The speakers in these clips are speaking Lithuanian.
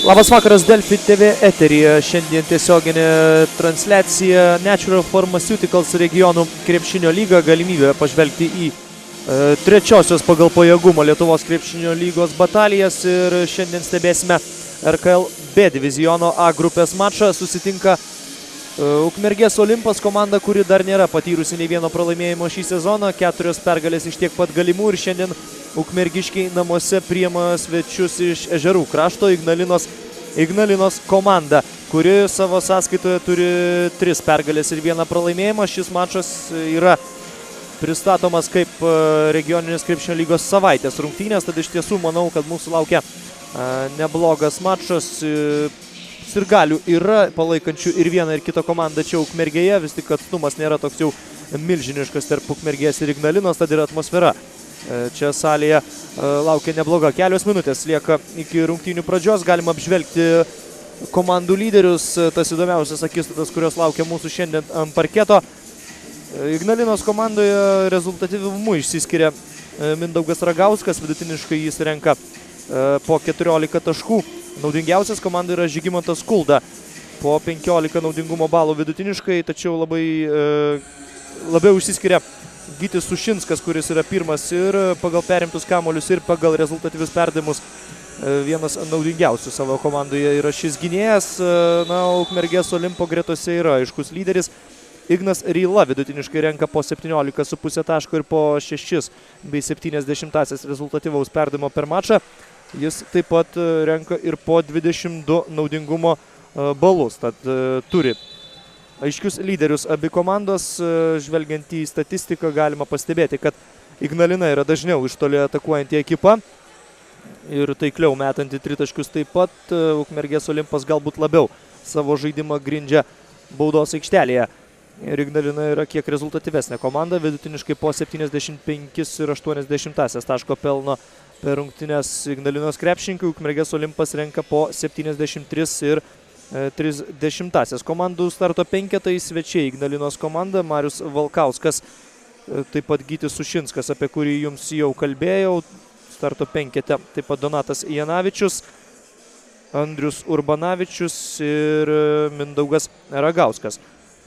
Labas vakaras, Delfi TV eteryje. Šiandien tiesioginė transliacija Natural Pharmaceuticals regionų krepšinio lyga. Galimybė pažvelgti į trečiosios pagal pajėgumą Lietuvos krepšinio lygos batalijas. Ir šiandien stebėsime RKL B diviziono A grupės mačą. Susitinka Ukmergės Olimpas komanda, kuri dar nėra patyrusi nei vieno pralaimėjimo šį sezoną. 4 pergalės iš tiek pat galimų ir šiandien ukmergiškiai namuose priima svečius iš Ežerų krašto Ignalinos komanda, kuri savo sąskaitoje turi 3 pergalės ir 1 pralaimėjimą. Šis mačas yra pristatomas kaip regioninės krepšinio lygos savaitės rungtynės, tad iš tiesų manau, kad mūsų laukia neblogas mačas. Sirgalių yra palaikančių ir vieną ir kitą komandą čia Ukmergėje, vis tik atstumas nėra toks jau milžiniškas tarp Ukmergės ir Ignalinos, tad ir atmosfera čia salėje laukia nebloga. Kelios minutės lieka iki rungtynių pradžios, galima apžvelgti komandų lyderius, tas įdomiausias akistatas, kurios laukia mūsų šiandien ant parketo. Ignalinos komandoje rezultatyvumu išsiskiria Mindaugas Ragauskas, vidutiniškai jis renka po 14 taškų. Naudingiausias komandai yra Žygimantas Kulda po 15 naudingumo balų vidutiniškai, tačiau labiau išsiskiria Gytis Sušinskas, kuris yra pirmas ir pagal perimtus kamuolius ir pagal rezultatyvius perdavimus vienas naudingiausių savo komandoje yra šis gynėjas. Na, Ukmergės Olimpo gretose yra aiškus lyderis. Ignas Ryla vidutiniškai renka po 17,5 taško ir po 6,7 rezultatyvaus perdavimo per mačą. Jis taip pat renka ir po 22 naudingumo balus, tad turi aiškius lyderius abi komandos. Žvelgiant į statistiką galima pastebėti, kad Ignalina yra dažniau iš toli atakuojanti ekipa ir taikliau metanti tritaškius taip pat. Ukmergės Olimpas galbūt labiau savo žaidimą grindžia baudos aikštelėje. Ir Ignalina yra kiek rezultatyvesnė komanda, vidutiniškai po 75,8 taško pelno per rungtynes Ignalinos krepšininkai. Ukmergės Olimpas renka po 73,3. Komandų starto penketai svečiai Ignalinos komanda, Marius Valkauskas, taip pat Gytis Sušinskas, apie kurį jums jau kalbėjau. Starto penkete taip pat Donatas Janavičius, Andrius Urbanavičius ir Mindaugas Ragauskas.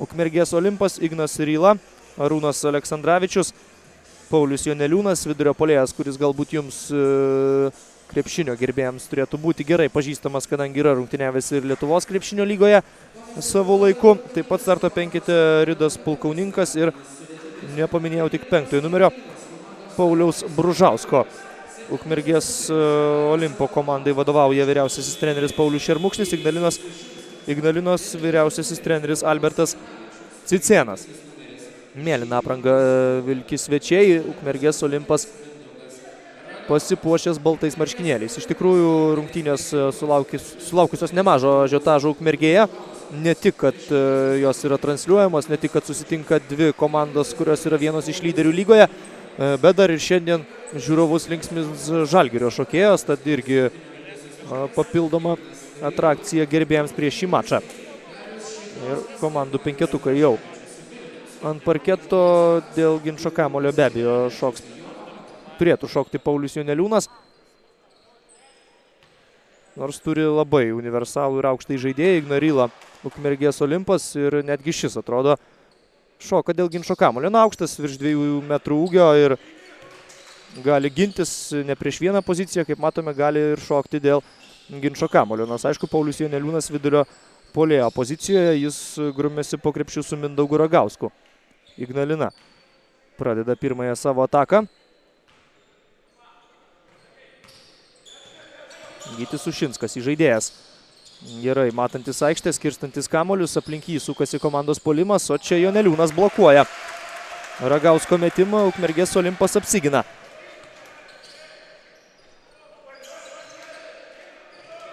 Ukmergės Olimpas, Ignas Ryla, Arūnas Aleksandravičius, Paulius Joneliūnas, vidurio puolėjas, kuris galbūt jums krepšinio gerbėjams turėtų būti gerai pažįstamas, kadangi yra rungtyniavęs ir Lietuvos krepšinio lygoje savo laiku. Taip pat starto penkete Ridas Pulkauninkas ir nepaminėjau tik 5 numerio Pauliaus Bružausko. Ukmergės Olimpo komandai vadovauja vyriausiasis treneris Paulius Šermukšnis, Ignalinos vyriausiasis treneris Albertas Cicėnas. Mėlyną aprangą vilki svečiai, Ukmergės Olimpas pasipuošęs baltais marškinėliais. Iš tikrųjų, rungtynės sulaukusios nemažo ažiotažo Ukmergėje. Ne tik, kad jos yra transliuojamos, ne tik, kad susitinka dvi komandos, kurios yra vienos iš lyderių lygoje, bet dar ir šiandien žiūrovus linksmins Žalgirio šokėjos, tad irgi papildoma atrakcija gerbėjams prieš šį mačą. Ir komandų penketukai jau ant parketo. Dėl ginčo kamuolio be abejo turėtų šokti Paulius Joneliūnas, nors turi labai universalų ir aukštą žaidėją Igną Rylą Ukmergės Olimpas ir netgi šis atrodo šoka dėl ginčo kamuolio. Na, aukštas virš 2 metrų ūgio ir gali gintis ne prieš vieną poziciją, kaip matome, gali ir šokti dėl ginčo kamuolio. Nors aišku, Paulius Joneliūnas vidurio puolėjo pozicijoje, jis grumėsi po krepšiu su Mindaugu Ragausku. Ignalina pradeda pirmąją savo ataką. Gytis Sušinskas įžaidėjas. Gerai matantis aikštę, skirstantis kamuolius, aplink jį sukasi komandos puolimas, o čia Joneliūnas blokuoja Ragausko metimą, Ukmergės Olimpas apsigina.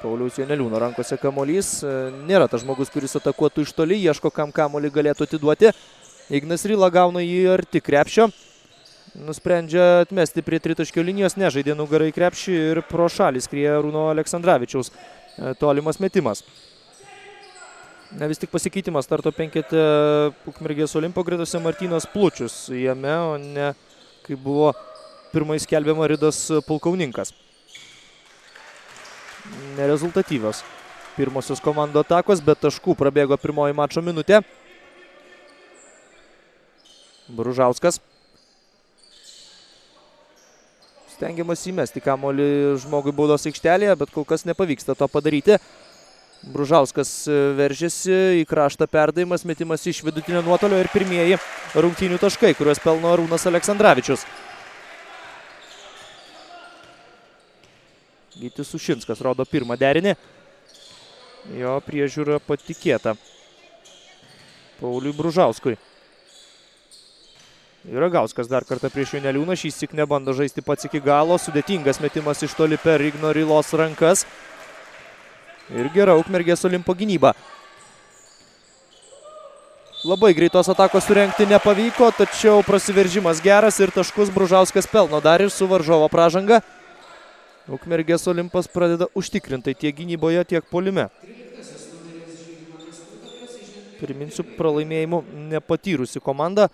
Pauliaus Joneliūno rankose kamuolys, nėra tas žmogus, kuris atakuotų iš toli, ieško kam kamuolį galėtų atiduoti. Ignas Ryla gauna jį arti krepšio, nusprendžia atmesti prie tritaškio linijos, nežaidė nugarai krepšį ir pro šalį skrieja Arūno Aleksandravičiaus tolimas metimas. Vis tik pasikeitimas starto penkete Ukmergės Olimpo gretose Martynas Plučius jame, o ne kaip buvo pirmai skelbiama Ridas Pulkauninkas. Nerezultatyvios Pirmosios komandų atakos, bet taškų prabėgo pirmoji mačo minutė. Bružauskas. Stengiamas įmesti kamuolį žmogui baudos aikštelėje, bet kol kas nepavyksta to padaryti. Bružauskas veržiasi į kraštą, perdavimas, metimas iš vidutinio nuotolio ir pirmieji rungtynių taškai, kuriuos pelno Arūnas Aleksandravičius. Gytis Sušinskas rodo pirmą derinį. Jo priežiūra patikėta Pauliui Bružauskui. Ragauskas dar kartą prieš Joneliūną, šįsyk nebando žaisti pats iki galo. Sudėtingas metimas iš toli per Igno Rylos rankas. Ir gera Ukmergės Olimpo gynyba. Labai greitos atakos surengti nepavyko, tačiau prasiveržimas geras ir taškus Bružauskas pelno dar ir su varžovo pražanga. Ukmergės Olimpas pradeda užtikrintai tiek gynyboje, tiek puolime. Priminsiu, pralaimėjimų nepatyrusi komanda,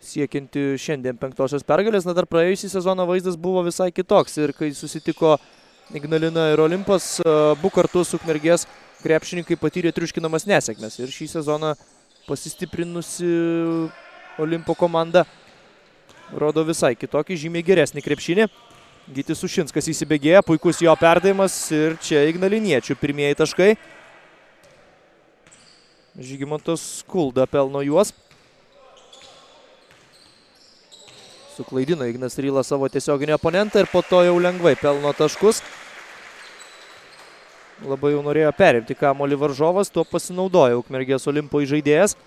siekianti šiandien 5-osios pergalės. Na, dar praėjusį sezoną vaizdas buvo visai kitoks ir kai susitiko Ignalina ir Olimpas, abu kartus Ukmergės krepšininkai patyrė triuškinamas nesėkmes. Ir šį sezoną pasistiprinusi Olimpo komanda rodo visai kitokį, žymiai geresnį krepšinį. Gytis Sušinskas įsibėgėja, puikus jo perdavimas ir čia ignaliniečių pirmieji taškai. Žygimantas Kulda pelno juos. Suklaidino Ignas Rylas savo tiesioginį oponentą ir po to jau lengvai pelno taškus. Labai jau norėjo perimti kamuolį varžovas, tuo pasinaudojo Ukmergės Olimpo žaidėjas.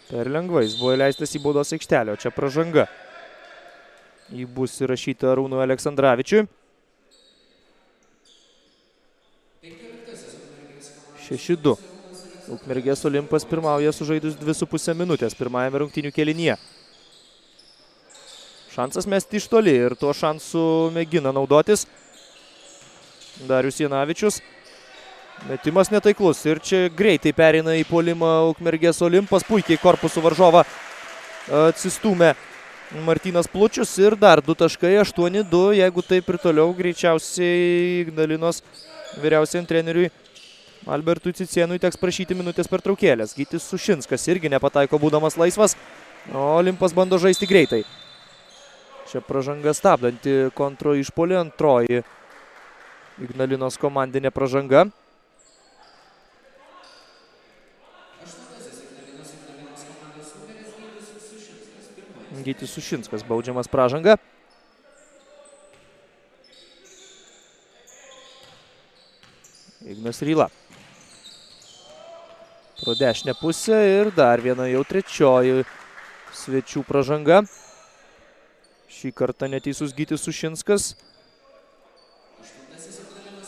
Per lengvai jis buvo įleistas į baudos aikštelę, o čia pražanga. Jį bus įrašyta Arūnui Aleksandravičiui. 6-2. Ukmergės Olimpas pirmauja sužaidus 2,5 minutės pirmajame rungtynių kėlinyje. Šansas mesti iš toli ir tuo šansu mėgina naudotis Darius Janavičius. Metimas netaiklus ir čia greitai pereina į puolimą Ukmergės Olimpas. Puikiai korpusų varžovą atsistūmė Martynas Plučius ir dar 2 taškai, 8-2. Jeigu taip ir toliau, greičiausiai Ignalinos vyriausiam treneriui Albertui Cicėnui teks prašyti minutės pertraukėlės. Gytis Sušinskas irgi nepataiko būdamas laisvas, o Olimpas bando žaisti greitai. Čia pražanga stabdanti kontro išpuolį, antroji Ignalinos komandinė pražanga. Gytis Sušinskas baudžiamas pražanga. Ignas Ryla. Pro dešinę pusę ir dar viena jau trečioji svečių pražanga. Šį kartą neteisus Gytis Sušinskas.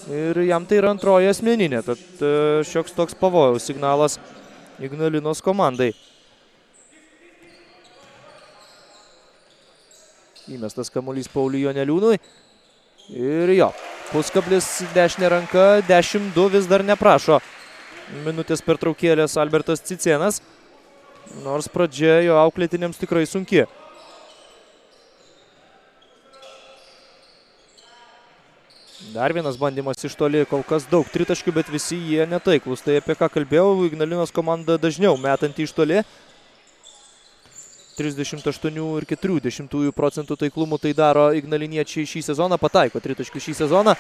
Ir jam tai yra antroji asmeninė, tad šioks toks pavojaus signalas Ignalinos komandai. Įmestas kamuolys Pauliui Joneliūnui. Ir jo, puskablis dešinė ranka, 10-2 vis dar neprašo minutės pertraukėlės Albertas Cicėnas, nors pradžia jo auklėtiniams tikrai sunki. Dar vienas bandymas iš toli, kol kas daug tritaškių, bet visi jie netaiklus. Tai apie ką kalbėjau, Ignalinos komanda dažniau metanti iš toli. 38,4% taiklumu tai daro ignaliniečiai šį sezoną, pataiko tritaškių šį sezoną.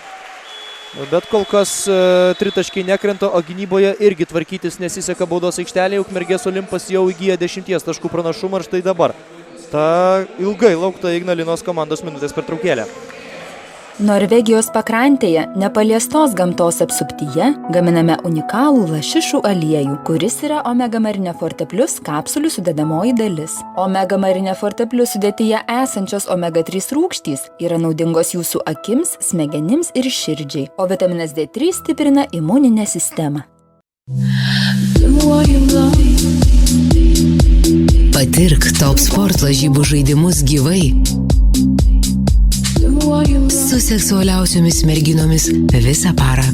Bet kol kas tritaškiai nekrenta, o gynyboje irgi tvarkytis nesiseka baudos aikštelėje. Ukmergės Olimpas jau įgyja 10 taškų pranašumą ir štai dabar ta ilgai laukta Ignalinos komandos minutės pertraukėlė. Norvegijos pakrantėje, nepaliestos gamtos apsuptyje, gaminame unikalų lašišų aliejų, kuris yra Omega Marine Forte Plus kapsulių sudedamoji dalis. Omega Marine Forte Plus sudėtyje esančios omega 3 rūgštys yra naudingos jūsų akims, smegenims ir širdžiai, o vitaminas D3 stiprina imuninę sistemą. Patirk Top Sport lažybų žaidimus gyvai. Su seksualiausiomis merginomis visą parą.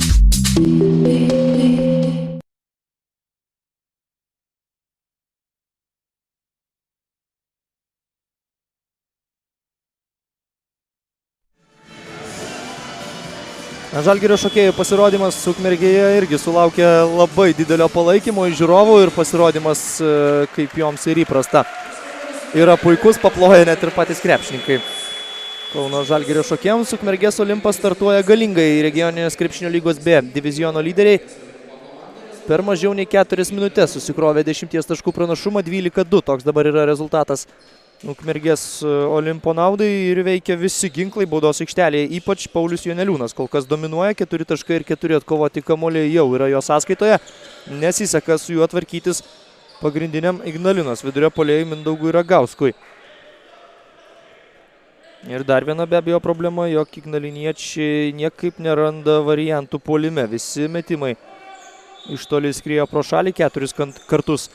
Žalgirio šokėjų pasirodymas Ukmergėje irgi sulaukė labai didelio palaikymo iš žiūrovų ir pasirodymas, kaip joms ir įprasta, yra puikus, paploja net ir patys krepšininkai. Kauno Žalgirio šokėjams Ukmergės Olimpas startuoja galingai. Regioninės krepšinio lygos B diviziono lyderiai per mažiau nei 4 minutės susikrovė 10 taškų pranašumą, 12-2. Toks dabar yra rezultatas Ukmergės Olimpo naudai ir veikia visi ginklai baudos aikštelėje, ypač Paulius Joneliūnas. Kol kas dominuoja, 4 taškai ir 4 atkovoti kamuoliai jau yra jo sąskaitoje. Nesiseka su juo tvarkytis pagrindiniam Ignalinos vidurio puolėjui Mindaugui Ragauskui. Ir dar viena be abejo problema, jog ignaliniečiai niekaip neranda variantų puolime. Visi metimai iš toli skriejo pro šalį, 4 kartus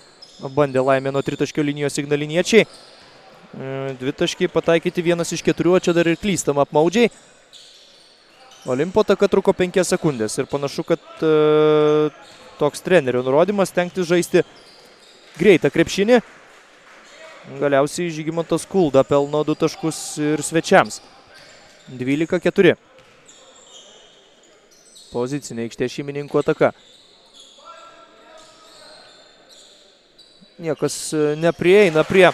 bandė Laimėno tritaškio linijos ignaliniečiai. 2 taškai pataikyti 1 iš 4, o čia dar ir klystama apmaudžiai. Olimpo taka truko 5 sekundės ir panašu, kad toks trenerio nurodymas stengtis žaisti greitą krepšinį. Galiausiai Žygimantas Kulda pelno 2 taškus ir svečiams. 12-4. Pozicinė aikštė šeimininkų ataka. Niekas neprieina prie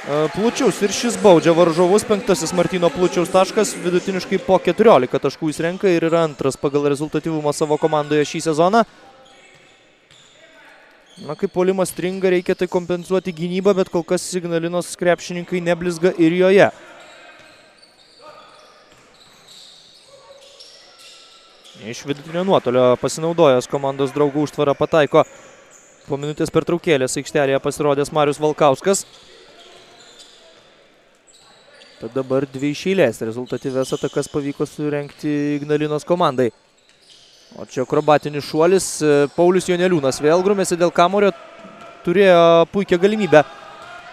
Plučiaus ir šis baudžia varžovus. 5 Martyno Plučiaus taškas, vidutiniškai po 14 taškų jis renka ir yra antras pagal rezultatyvumą savo komandoje šį sezoną. Na, kaip puolimas stringa, reikia tai kompensuoti gynybą, bet kol kas Ignalinos krepšininkai neblizga ir joje. Iš vidutinio nuotolio pasinaudojęs komandos draugų užtvarą pataiko po minutės pertraukėlės aikštelėje pasirodęs Marius Valkauskas. Tad dabar 2 iš eilės rezultatyvias atakas pavyko surengti Ignalinos komandai. O čia akrobatinis šuolis, Paulius Joneliūnas vėl grumėsi dėl kamuolio, turėjo puikią galimybę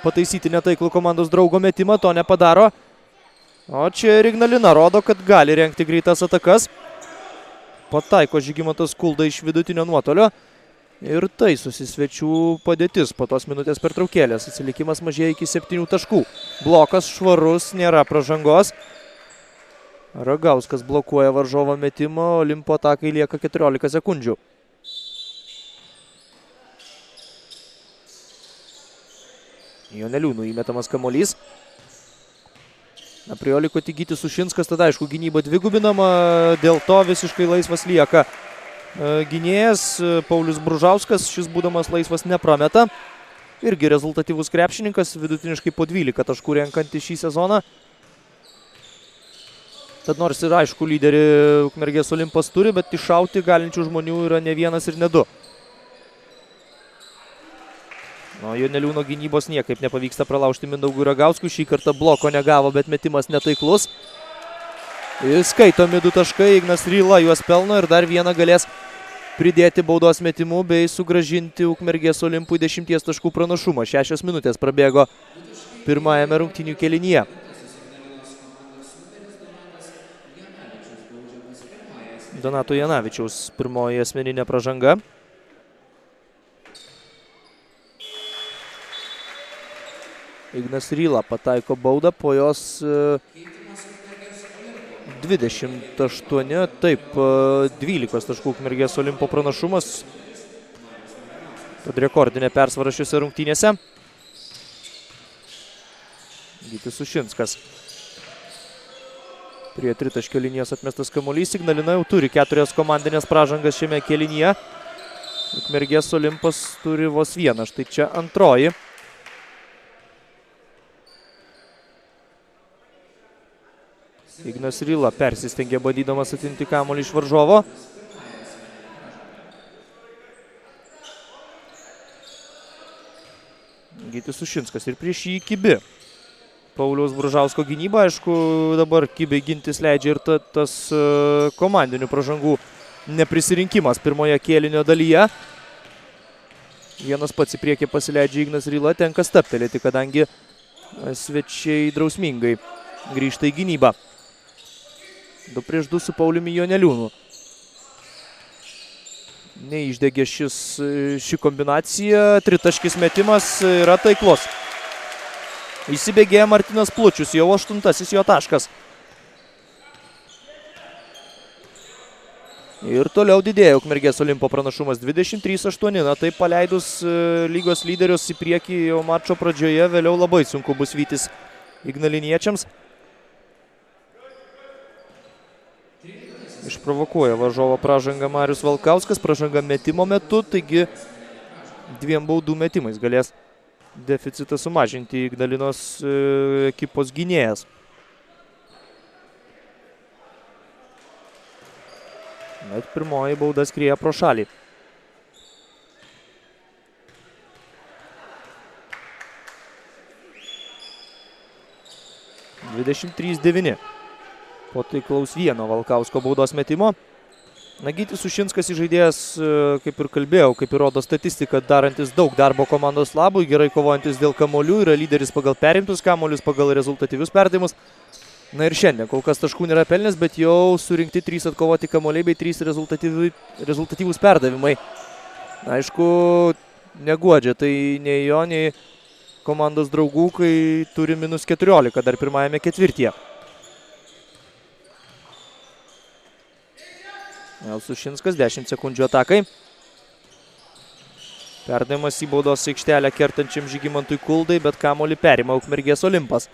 pataisyti netaiklų komandos draugo metimą, to nepadaro. O čia ir Ignalina rodo, kad gali rengti greitas atakas. Pataiko Žygimantas Kulda iš vidutinio nuotolio ir taisosi svečių padėtis po tos minutės pertraukėlės. Atsilikimas mažėja iki 7 taškų. Blokas švarus, nėra pražangos. Ragauskas blokuoja varžovo metimą, Olimpo atakai lieka 14 sekundžių. Joneliūnų įmetamas kamuolys. Na, prie jo liko tik Gytis Sušinskas, tada aišku gynyba dvigubinama, dėl to visiškai laisvas lieka gynėjas Paulius Bružauskas, šis būdamas laisvas neprameta. Irgi rezultatyvus krepšininkas, vidutiniškai po 12 taškų renkantis šį sezoną. Tad nors ir aišku lyderį Ukmergės Olimpas turi, bet iššauti galinčių žmonių yra ne vienas ir ne 2. Joneliūno gynybos niekaip nepavyksta pralaužti Mindaugui Ragauskui. Šį kartą bloko negavo, bet metimas netaiklus. Skaitomi 2 taškai, Ignas Ryla juos pelno ir dar vieną galės pridėti baudos metimų bei sugrąžinti Ukmergės Olimpui 10 taškų pranašumą. 6 minutės prabėgo pirmajame rungtynių kėlinyje. Donato Janavičiaus pirmoji asmeninė pražanga. Ignas Ryla pataiko baudą, po jos 28, taip, 12 taškų Ukmergės Olimpo pranašumas. Tad rekordinė persvara šiuose rungtynėse. Gytis Sušinskas. Prie tritaškio linijos atmestas kamuolys. Ignalina jau turi 4 komandinės pražangas šiame kėlinyje. Ukmergės Olimpas turi vos 1, štai čia antroji. Ignas Ryla persistengė bandydamas atimti kamuolį iš varžovo. Gytis Sušinskas ir prieš jį kibi. Pauliaus Bružausko gynyba, aišku, dabar kibiai gintis leidžia ir tas komandinių pražangų neprisirinkimas pirmoje kėlinio dalyje. Vienas pats į priekį pasileidžia Ignas Ryla, tenka stabtelėti, kadangi svečiai drausmingai grįžta į gynybą. 2 prieš 2 su Pauliumi Joneliūnu. Neišdegė ši kombinacija, tritaškis metimas yra taiklus. Įsibėgėja Martynas Plučius, jau 8 jo taškas. Ir toliau didėja Ukmergės Olimpo pranašumas 23-8. Na tai paleidus lygos lyderius į priekį jau mačo pradžioje, vėliau labai sunku bus vytis ignaliniečiams. Išprovokuoja varžovo pražangą Marius Valkauskas, pražanga metimo metu, taigi 2 baudų metimais galės deficitą sumažinti Ignalinos ekipos gynėjas. Bet pirmoji bauda skrieja pro šalį. (23-9). Po taiklaus vieno Valkausko baudos metimo. Gytis Ušinskas žaidėjas, kaip ir kalbėjau, kaip ir rodo statistika, darantis daug darbo komandos labui, gerai kovojantis dėl kamuolių, yra lyderis pagal perimtus kamuolius, pagal rezultatyvius perdavimus. Na ir šiandien kol kas taškų nėra pelnęs, bet jau surinkti 3 atkovoti kamuoliai bei 3 rezultatyvūs perdavimai. Aišku, neguodžia tai nei jo, nei komandos draugų, kai turi -14 dar pirmajame ketvirtyje. Sušinskas, 10 sekundžių atakai. Perdavimas į baudos aikštelę kertančiam Žygimantui Kuldai, bet kamuolį perima Ukmergės Olimpas.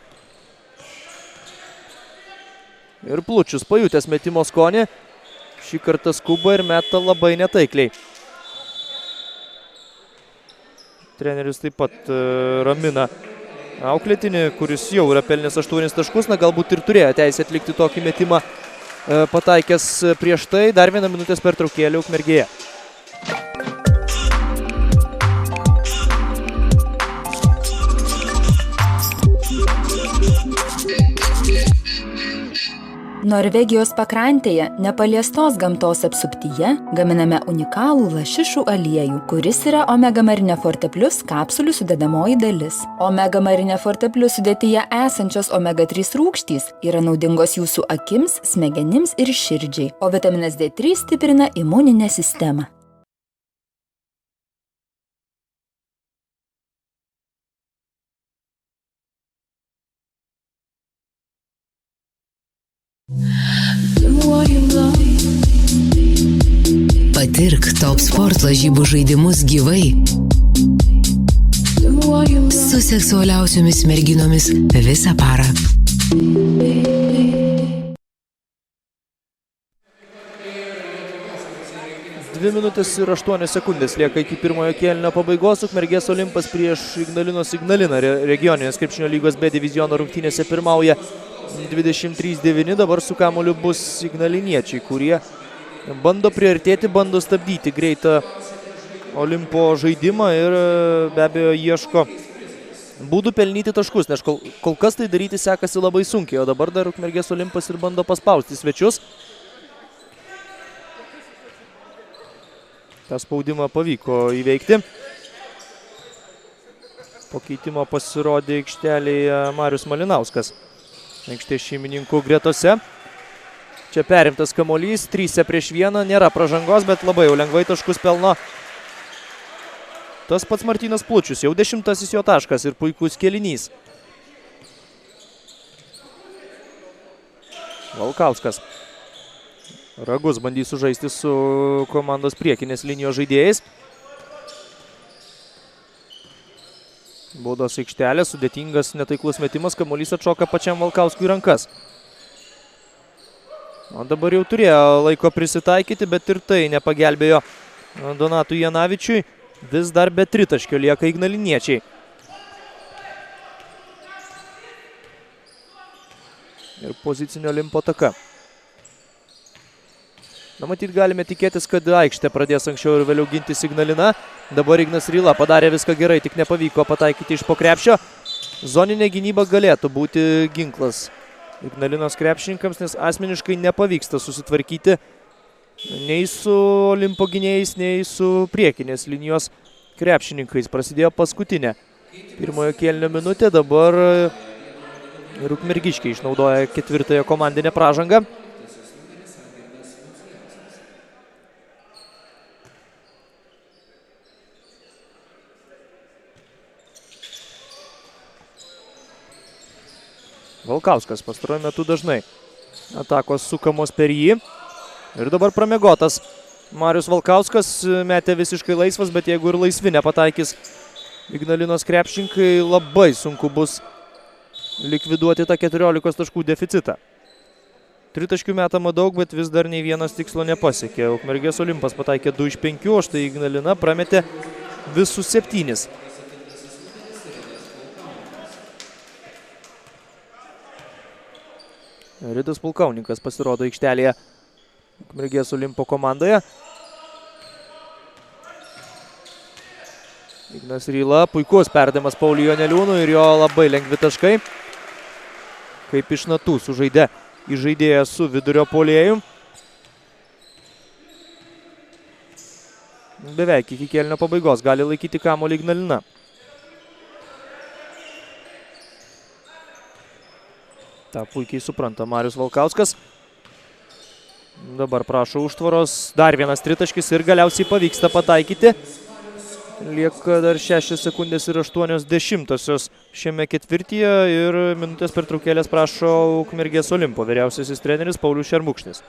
Ir Plučius pajutęs metimo skonį. Šį kartą skuba ir meta labai netaikliai. Treneris taip pat ramina auklėtinį, kuris jau yra pelnęs 8 taškus. Na, galbūt ir turėjo teisę atlikti tokį metimą pataikęs prieš tai. Dar 1 minutės pertraukėlė Ukmergėje. Norvegijos pakrantėje, nepaliestos gamtos apsuptyje, gaminame unikalų lašišų aliejų, kuris yra Omega Marine Forte Plus kapsulių sudedamoji dalis. Omega Marine Forte Plus sudėtyje esančios omega 3 rūgštys yra naudingos jūsų akims, smegenims ir širdžiai, o vitaminas D3 stiprina imuninę sistemą. Patirk Top Sport lažybų žaidimus gyvai. Su seksualiausiomis merginomis visą parą. 2 minutės ir 8 sekundės lieka iki pirmojo kėlinio pabaigos. Ukmergės Olimpas prieš Ignalinos Ignaliną regioninės krepšinio lygos B diviziono rungtynėse pirmauja 23-9. Dabar su kamuoliu bus ignaliniečiai, kurie bando priartėti, bando stabdyti greitą Olimpo žaidimą ir be abejo ieško būdų pelnyti taškus, nes kol kas tai daryti sekasi labai sunkiai, o dabar dar Ukmergės Olimpas ir bando paspausti svečius. tą spaudimą pavyko įveikti. Po keitimo pasirodė aikštelėje Marius Malinauskas. Aikštės šeimininkų gretose. Čia perimtas kamuolys, 3-1, nėra pražangos, bet labai jau lengvai taškus pelno. Tas pats Martynas Plučius, jau 10-asis jo taškas ir puikus kėlinys. Valkauskas. Ragus bandys sužaisti su komandos priekinės linijos žaidėjais. Baudos aikštelė, sudėtingas netaiklus metimas, kamuolys atšoka pačiam Valkauskui į rankas. O dabar jau turėjo laiko prisitaikyti, bet ir tai nepagelbėjo Donatui Janavičiui. Vis dar be tritaškio lieka ignaliniečiai. Ir pozicinio Olimpo ataka. Na, matyt, galime tikėtis, kad aikštė pradės anksčiau ir vėliau gintis Ignalina. Dabar Ignas Ryla padarė viską gerai, tik nepavyko pataikyti iš po krepšio. Zoninė gynyba galėtų būti ginklas Ignalinos krepšininkams, nes asmeniškai nepavyksta susitvarkyti nei su Olimpo gynėjais, nei su priekinės linijos krepšininkais. Prasidėjo paskutinė pirmojo kėlinio minutė, dabar ir ukmergiškiai išnaudoja ketvirtąją komandinę pražangą. Valkauskas pastaruoju metu dažnai atakos sukamos per jį. Ir dabar pramiegotas. Marius Valkauskas metė visiškai laisvas, bet jeigu ir laisvi nepataikys Ignalinos krepšininkai, labai sunku bus likviduoti tą 14 taškų deficitą. Tritaškių metama daug, bet vis dar nei vienas tikslo nepasiekė. Ukmergės Olimpas pataikė 2 iš 5, o štai Ignalina prametė visus 7. Ridas Pulkauninkas pasirodo aikštelėje Ukmergės Olimpo komandoje. Ignas Ryla, puikus perdavimas Pauliui Joneliūnui ir jo labai lengvi taškai. Kaip iš natų sužaidė įžaidėja su vidurio puolėju. Beveik iki kėlinio pabaigos gali laikyti kamuolį Ignalina. Ta puikiai supranta Marius Valkauskas. Dabar prašo užtvaros. Dar vienas tritaškis ir galiausiai pavyksta pataikyti. Lieka dar 6 sekundės ir 80 šiame ketvirtyje ir minutės pertraukėlės prašo Ukmergės Olimpo vyriausiasis treneris Paulius Šermukšnis.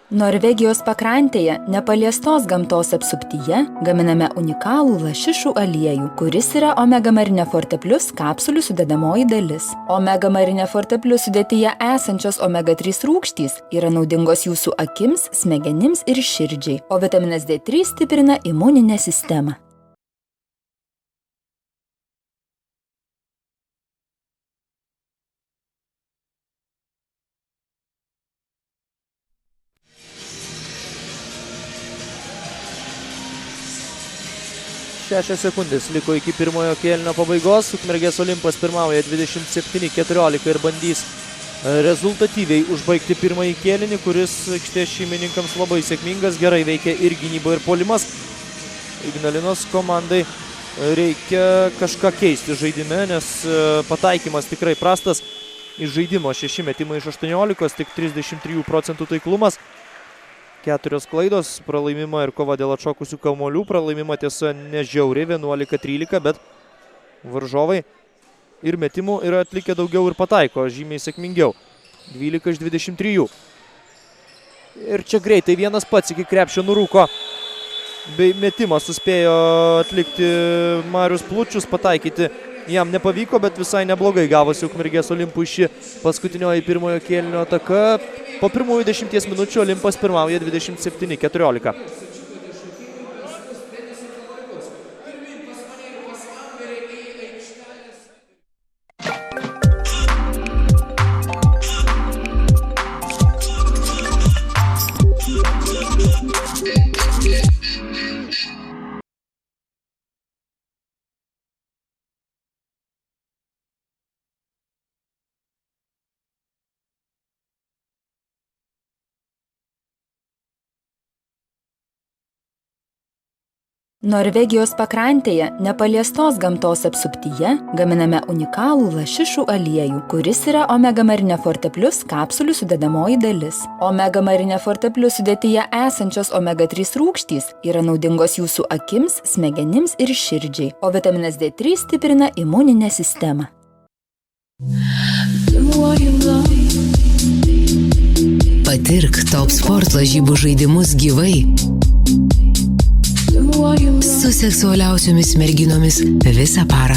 Norvegijos pakrantėje, nepaliestos gamtos apsuptyje, gaminame unikalų lašišų aliejų, kuris yra Omega Marine Forte Plus kapsulių sudedamoji dalis. Omega Marine Forte Plus sudėtyje esančios omega 3 rūgštys yra naudingos jūsų akims, smegenims ir širdžiai, o vitaminas D3 stiprina imuninę sistemą. Šešios sekundės liko iki pirmojo kėlinio pabaigos. Ukmergės Olimpas pirmauja 27-14 ir bandys rezultatyviai užbaigti pirmąjį kėlinį, kuris aikštės šeimininkams labai sėkmingas. Gerai veikia ir gynyba, ir puolimas. Ignalinos komandai reikia kažką keisti žaidime, nes pataikymas tikrai prastas. Iš žaidimo 6 metimai iš 18, tik 33% taiklumas. 4 klaidos, pralaimimą ir kova dėl atšokusių kamuolių. Pralaimimą tiesa nežiauriai, 11-13, bet varžovai ir metimų yra atlikę daugiau ir pataiko žymiai sėkmingiau. 12 iš 23. Ir čia greitai vienas pats iki krepšio nurūko. Bei metimą suspėjo atlikti Marius Plučius, pataikyti jam nepavyko, bet visai neblogai gavosi Ukmergės Olimpui ši paskutinioji pirmojo kėlinio ataka. Po pirmųjų 10 minučių Olimpas pirmauja 27-14. Norvegijos pakrantėje, nepaliestos gamtos apsuptyje, gaminame unikalų lašišų aliejų, kuris yra Omega Marine Forte Plus kapsulių sudedamoji dalis. Omega Marine Forte Plus sudėtyje esančios omega 3 rūgštys yra naudingos jūsų akims, smegenims ir širdžiai, o vitaminas D3 stiprina imuninę sistemą. Patirk Top Sport lažybų žaidimus gyvai. Su seksualiausiomis merginomis visą parą.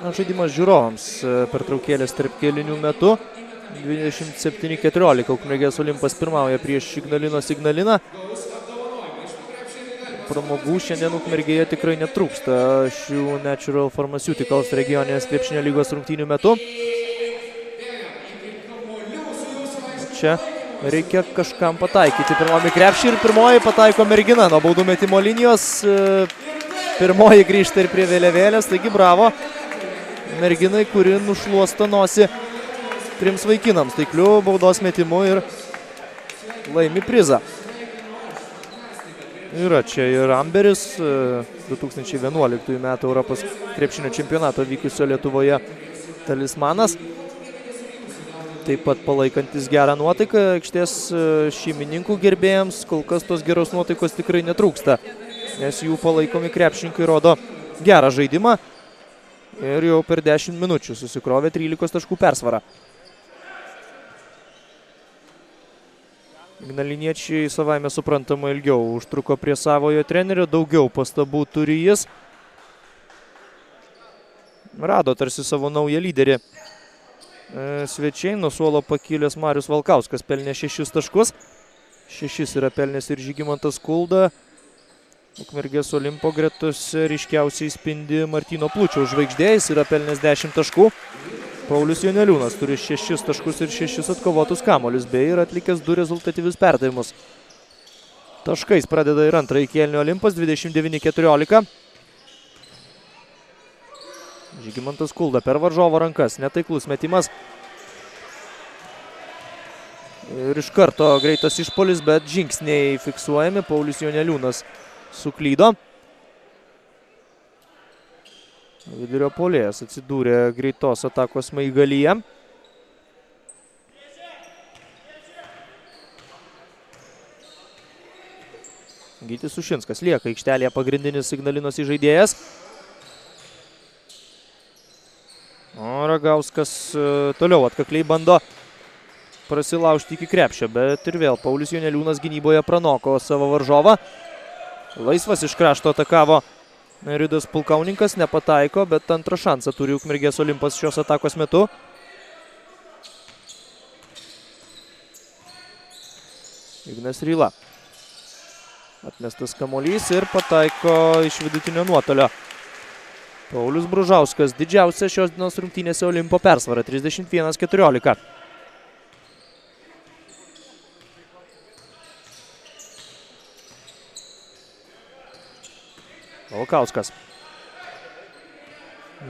Žaidimas žiūrovams pertraukėlės tarp kėlinių metu. 27-14 Ukmergės Olimpas pirmauja prieš Ignaliną. Pramogų šiandien Ukmergėje tikrai netrūksta šių Natural Pharmaceuticals regioninės krepšinio lygos rungtynių metu. Čia reikia kažkam pataikyti. Pirmoji krepšį ir pirmoji pataiko mergina nuo baudų metimo linijos. Pirmoji grįžta ir prie vėliavėlės, taigi bravo merginai, kuri nušluosto nosį 3 vaikinams taikliu baudos metimu ir laimi prizą. Yra čia ir Amberis, 2011 metų Europos krepšinio čempionato vykusio Lietuvoje talismanas. taip pat palaikantis gerą nuotaiką. Aikštės šeimininkų gerbėjams kol kas tos geros nuotaikos tikrai netrūksta, nes jų palaikomi krepšininkai rodo gerą žaidimą ir jau per 10 minučių susikrovė 13 taškų persvarą. Ignaliniečiai savaime suprantama ilgiau užtruko prie savojo trenerio, daugiau pastabų turi jis. Rado tarsi savo naują lyderį. Svečiai nuo suolo pakilęs Marius Valkauskas pelnė 6 taškus. 6 yra pelnęs ir Žygimantas Kulda. Ukmergės Olimpo gretose ryškiausiai spindi Martyno Plučiaus žvaigždė, jis yra pelnęs 10 taškų. Paulius Joneliūnas turi 6 taškus ir 6 atkovotus kamuolius, bei yra atlikęs 2 rezultatyvius perdavimus. Taškais pradeda ir antrąjį kėlinį Olimpas, 29-14. Žygimantas Kulda per varžovo rankas, netaiklus metimas. Ir iš karto greitas išpuolis, bet žingsniai fiksuojami. Paulius Joneliūnas suklydo. Vidurio puolėjas atsidūrė greitos atakos smaigalyje. Gytis Sušinskas lieka aikštelėje, pagrindinis Ignalinos žaidėjas. O Ragauskas toliau atkakliai bando prasilaužti iki krepšio, bet ir vėl Paulius Joneliūnas gynyboje pranoko savo varžovą. Laisvas iš krašto atakavo Ridas Pulkauninkas, nepataiko, bet antrą šansą turi Ukmergės Olimpas šios atakos metu. Ignas Ryla. Atmestas kamuolys ir pataiko iš vidutinio nuotolio. Paulius Bružauskas, didžiausia šios dienos rungtynėse Olimpo persvara, 31-14. Valkauskas.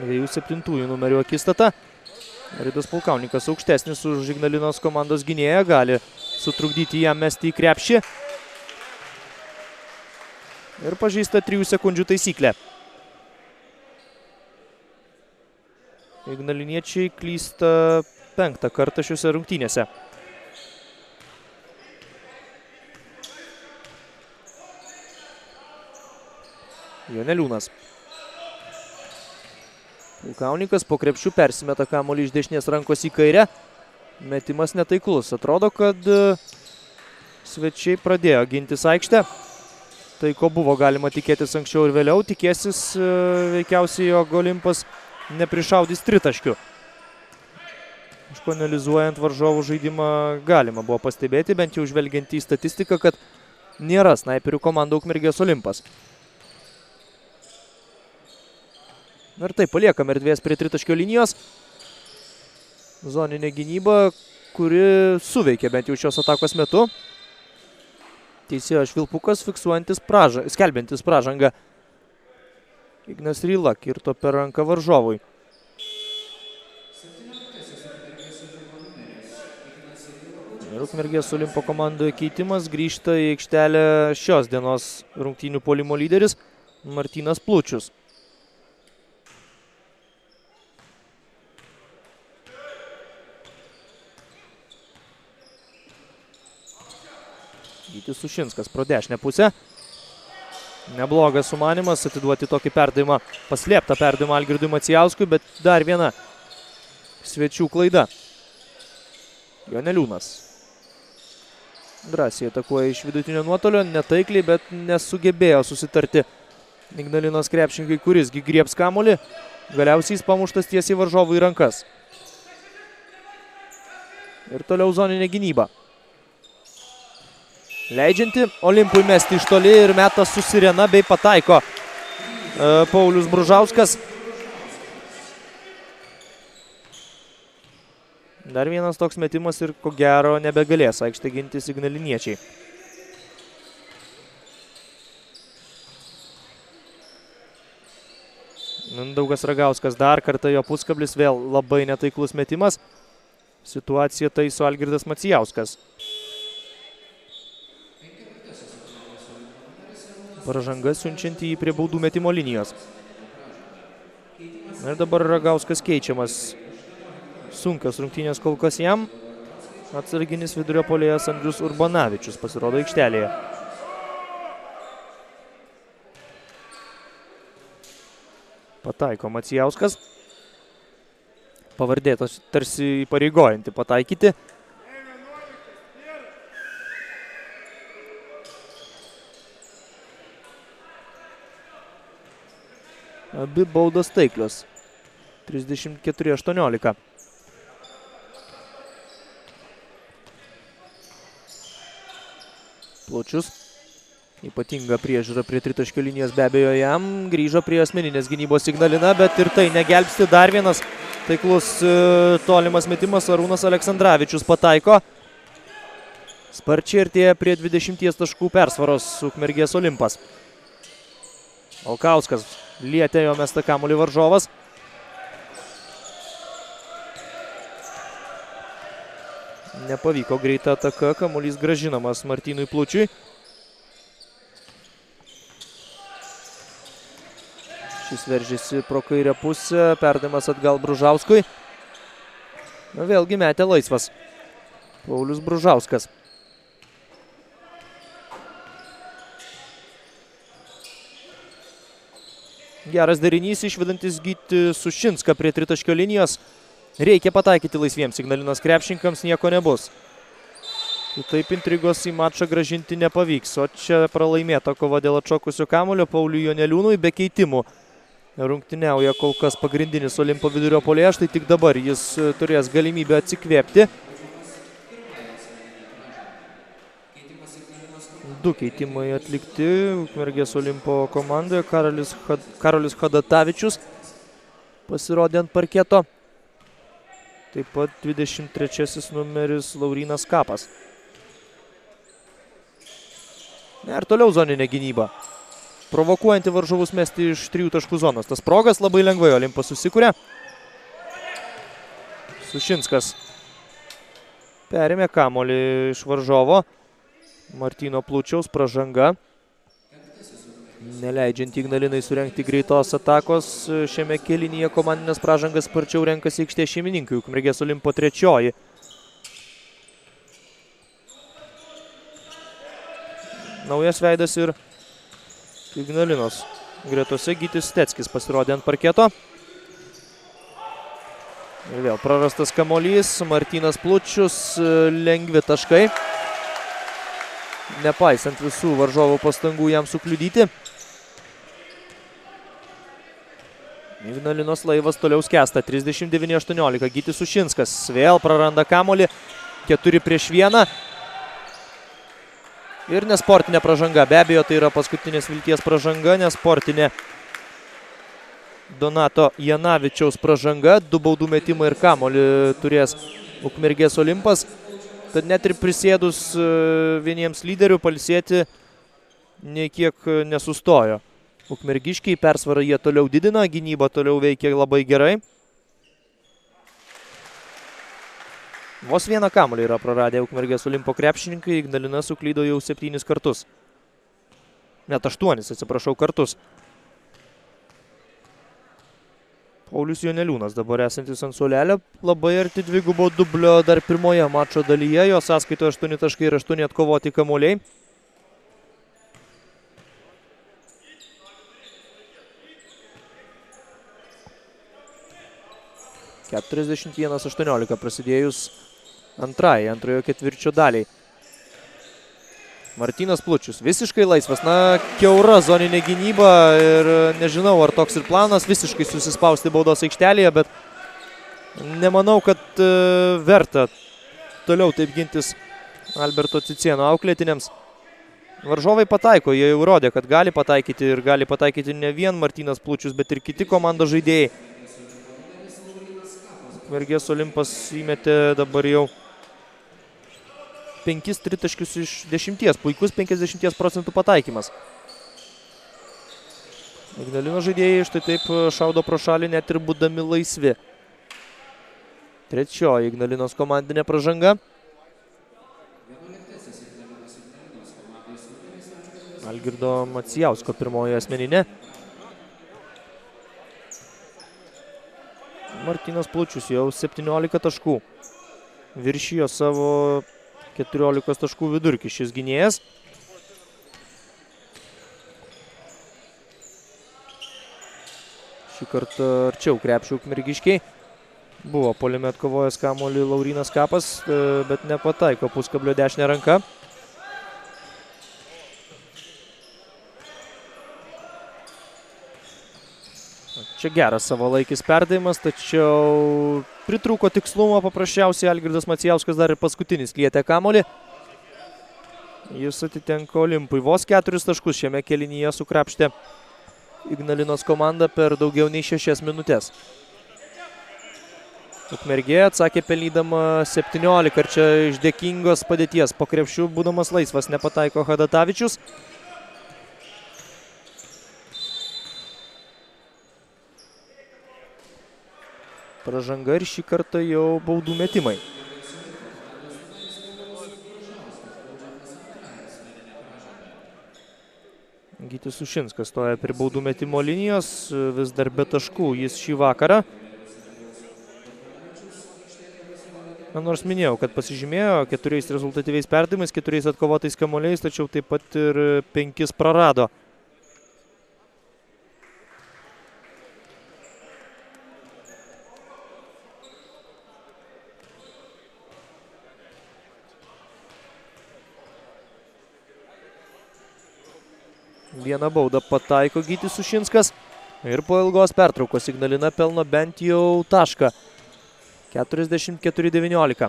2-7 numerių akistata. Ridas Pulkauninkas aukštesnis už Ignalinos komandos gynėją, gali sutrukdyti jam mesti į krepšį. Ir pažeista 3 sekundžių taisyklė. Ignaliniečiai klysta 5 kartą šiuose rungtynėse. Joneliūnas. Pulkauninkas po krepšių persimeta kamuolį iš dešinės rankos į kairę. Metimas netaiklus. Atrodo, kad svečiai pradėjo gintis aikštę. Tai, ko buvo galima tikėtis anksčiau ir vėliau, tikėsis veikiausiai, jog Olimpas neprišaudys tritaškių. Analizuojant varžovų žaidimą galima buvo pastebėti, bent jau žvelgiant į statistiką, kad nėra snaiperių komanda Ukmergės Olimpas. Ir taip, paliekam erdvės prie tritaškio linijos. Zoninė gynyba, kuri suveikė bent jau šios atakos metu. Teisėjo Švilpukas fiksuojantis skelbiantis pražangą. Ignas Ryla kirto per ranką varžovui. Ir Ukmergės Olimpo komandoje keitimas, grįžta į aikštelę šios dienos rungtynių puolimo lyderis Martynas Plučius. Gytis Sušinskas pro dešinę pusę. Neblogas sumanimas atiduoti tokį perdavimą, paslėptą perdavimą Algirdui Macijauskui, bet dar viena svečių klaida. Joneliūnas. Drąsiai atakuoja iš vidutinio nuotolio, netaikliai, bet nesugebėjo susitarti Ignalinos krepšininkai, kurisgi griebs kamuolį. Galiausiai jis pamuštas tiesiai varžovų į rankas. Ir toliau zoninė gynyba. Leidžianti Olimpui mesti iš toli ir meta su sirena bei pataiko Paulius Bružauskas. Dar vienas toks metimas ir ko gero nebegalės aikštę gintis ignaliniečiai. Mindaugas Ragauskas dar kartą jo puskablis, vėl labai netaiklus metimas. Situaciją taiso Algirdas Macijauskas. Pražanga siunčianti jį prie baudų metimo linijos. Ir dabar Ragauskas keičiamas sunkios rungtynės kol kas jam. Atsarginis vidurio puolėjas Andrius Urbanavičius pasirodo aikštelėje. Pataiko Macijauskas. Pavardėtas tarsi įpareigojanti pataikyti. Abi baudos taiklios. 34-18. Plučius. Ypatinga priežiūra prie tritaškio linijos be abejo jam. Grįžo prie asmeninės gynybos Ignalina, bet ir tai negelbsti. Dar vienas taiklus tolimas metimas. Arūnas Aleksandravičius pataiko. Sparčiai artėja prie 20 taškų persvaros Ukmergės Olimpas. Alkauskas lietė jo mestą kamuolį varžovas. Nepavyko greita ataka, kamuolys grąžinamas Martynui Plučiui. Šis veržėsi pro kairę pusę, perdavimas atgal Bružauskui. Vėlgi metė laisvas Paulius Bružauskas. Geras derinys, išvedantis Gytį Sušinską prie tritaškio linijos. Reikia pataikyti laisviems Ignalinos krepšininkams, nieko nebus. Kitaip intrigos į mačą grąžinti nepavyks, o čia pralaimėta kova dėl atšokusio kamuolio Pauliui Joneliūnui be keitimų. Rungtyniauja kol kas pagrindinis Olimpo vidurio puolėjas, štai tik dabar jis turės galimybę atsikvėpti. 2 keitimai atlikti Ukmergės Olimpo komandoje. Karolis Hadatavičius pasirodė ant parketo. Taip pat 23 numeris Laurynas Kapas. Ir toliau zoninė gynyba. Provokuojanti varžovus mesti iš 3 taškų zonos. Tas progas labai lengvai Olimpas susikuria. Sušinskas perėmė kamuolį iš varžovo. Martyno Plučiaus pražanga. Neleidžiant Ignalinai surengti greitos atakos. Šiame kėlinyje komandinės pražangas sparčiau renkasi aikštės šeimininkai. Ukmergės Olimpo 3. Naujas veidas ir Ignalinos gretose. Gytis Steckis pasirodė ant parketo. Ir vėl prarastas kamuolys. Martynas Plučius, lengvi taškai. Nepaisant visų varžovų pastangų jam sukliudyti. Ignalinos laivas toliau skęsta. 39-18. Gytis Sušinskas vėl praranda kamuolį. 4 prieš 1. Ir nesportinė pražanga. Be abejo, tai yra paskutinės vilties pražanga. Nesportinė Donato Janavičiaus pražanga. 2 baudų metimai ir kamuolį turės Ukmergės Olimpas. Tad net ir prisėdus vieniems lyderių pailsėti nei kiek nesustojo. Ukmergiškiai persvarą jie toliau didina, gynyba toliau veikia labai gerai. Vos vieną kamuolį yra praradę Ukmergės Olimpo krepšininkai, Ignalina suklydo jau 7 kartus. Net 8, atsiprašau, kartus. Paulius Joneliūnas dabar esantis ant suolelio, labai arti dvigubo dublio dar pirmoje mačo dalyje, jo sąskaitoje 8 taškai ir 8 atkovoti kamuoliai. (41-18) prasidėjus antrojo ketvirčio daliai. Martynas Plučius visiškai laisvas, kiaura zoninė gynyba ir nežinau, ar toks ir planas visiškai susispausti baudos aikštelėje, bet nemanau, kad verta toliau taip gintis Alberto Cicėno auklėtiniams. Varžovai pataiko, jie jau rodė, kad gali pataikyti ir gali pataikyti ne vien Martynas Plučius, bet ir kiti komandos žaidėjai. Ukmergės Olimpas įmetė dabar jau 5 tritaškius iš 10, puikus 50% pataikymas. Ignalinos žaidėjai štai taip šaudo pro šalį net ir būdami laisvi. 3 Ignalinos komandinė pražanga. Algirdo Macijausko pirmoji asmeninė. Martynas Plučius jau 17 taškų. Viršijo savo 14 taškų vidurkį šis gynėjas. Šį kartą arčiau krepšio ukmergiškiai. Buvo puolime atkovojęs kamuolį Laurynas Kapas, bet nepataiko puskablio dešinę ranką. Čia geras savalaikis perdavimas, tačiau pritrūko tikslumo paprasčiausiai. Algirdas Macijauskas dar ir paskutinis lietė kamuolį. Jis atitenka Olimpui. Vos 4 taškus šiame kėlinyje sukrapštė Ignalinos komanda per daugiau nei 6 minutės. Ukmergė atsakė pelnydama 17 ir čia iš dėkingos padėties. Po krepšių būdamas laisvas nepataiko Hadatavičius. Pražanga ir šį kartą jau baudų metimai. Gytis Sušinskas stoja prie baudų metimo linijos, vis dar be taškų jis šį vakarą. Nors minėjau, kad pasižymėjo 4 rezultatyviais perdavimais, 4 atkovotais kamuoliais, tačiau taip pat ir 5 prarado. Vieną baudą pataiko Gytis Sušinskas ir po ilgos pertraukos Ignalina pelno bent jau tašką. 44-19.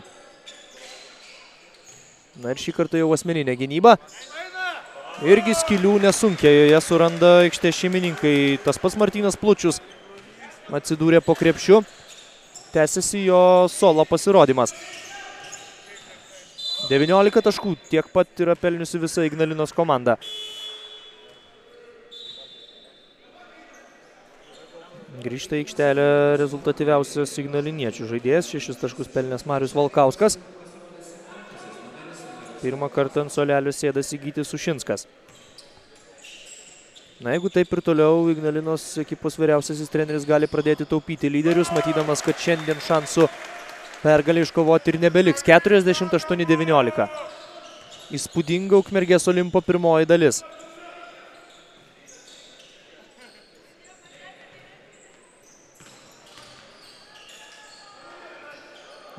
Na ir šį kartą jau asmeninė gynyba. Irgi skylių nesunkiai joje suranda aikštės šeimininkai. Tas pats Martynas Plučius atsidūrė po krepšiu. Tęsiasi jo solo pasirodymas. 19 taškų, tiek pat yra pelniusi visa Ignalinos komanda. Grįžta į aikštelę rezultatyviausias ignaliniečių žaidėjas. 6 taškus pelnęs Marius Valkauskas. Pirmą kartą ant suolelio sėdasi Gytis Sušinskas. Na, jeigu taip ir toliau, Ignalinos ekipos vyriausiasis treneris gali pradėti taupyti lyderius, matydamas, kad šiandien šansų pergalę iškovoti ir nebeliks. 48-19. Įspūdinga Ukmergės Olimpo pirmoji dalis.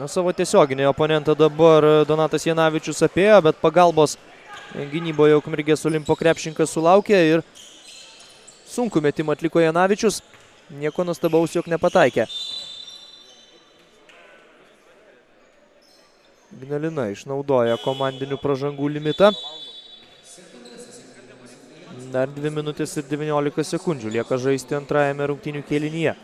Na, savo tiesioginį oponentą dabar Donatas Janavičius apėjo, bet pagalbos gynyboje Ukmergės Olimpo krepšininkas sulaukė ir sunku metimą atliko Janavičius. Nieko nuostabaus, jog nepataikė. Ignalina išnaudoja komandinių pražangų limitą. Dar 2 minutės ir 19 sekundžių lieka žaisti antrajame rungtynių kėlinyje.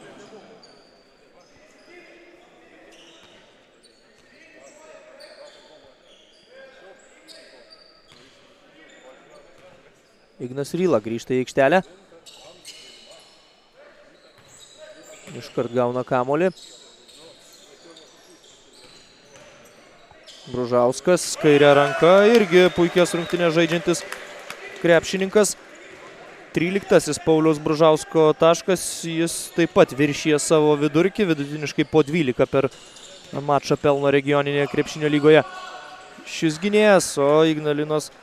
Ignas Ryla grįžta į aikštelę. Iškart gauna kamuolį. Bružauskas, kairė ranka, irgi puikias rungtynės žaidžiantis krepšininkas. 13 Pauliaus Bružausko taškas, jis taip pat viršyje savo vidurkį, vidutiniškai po 12 per mačą pelno regioninėje krepšinio lygoje. Šis gynėjas, o Ignalinos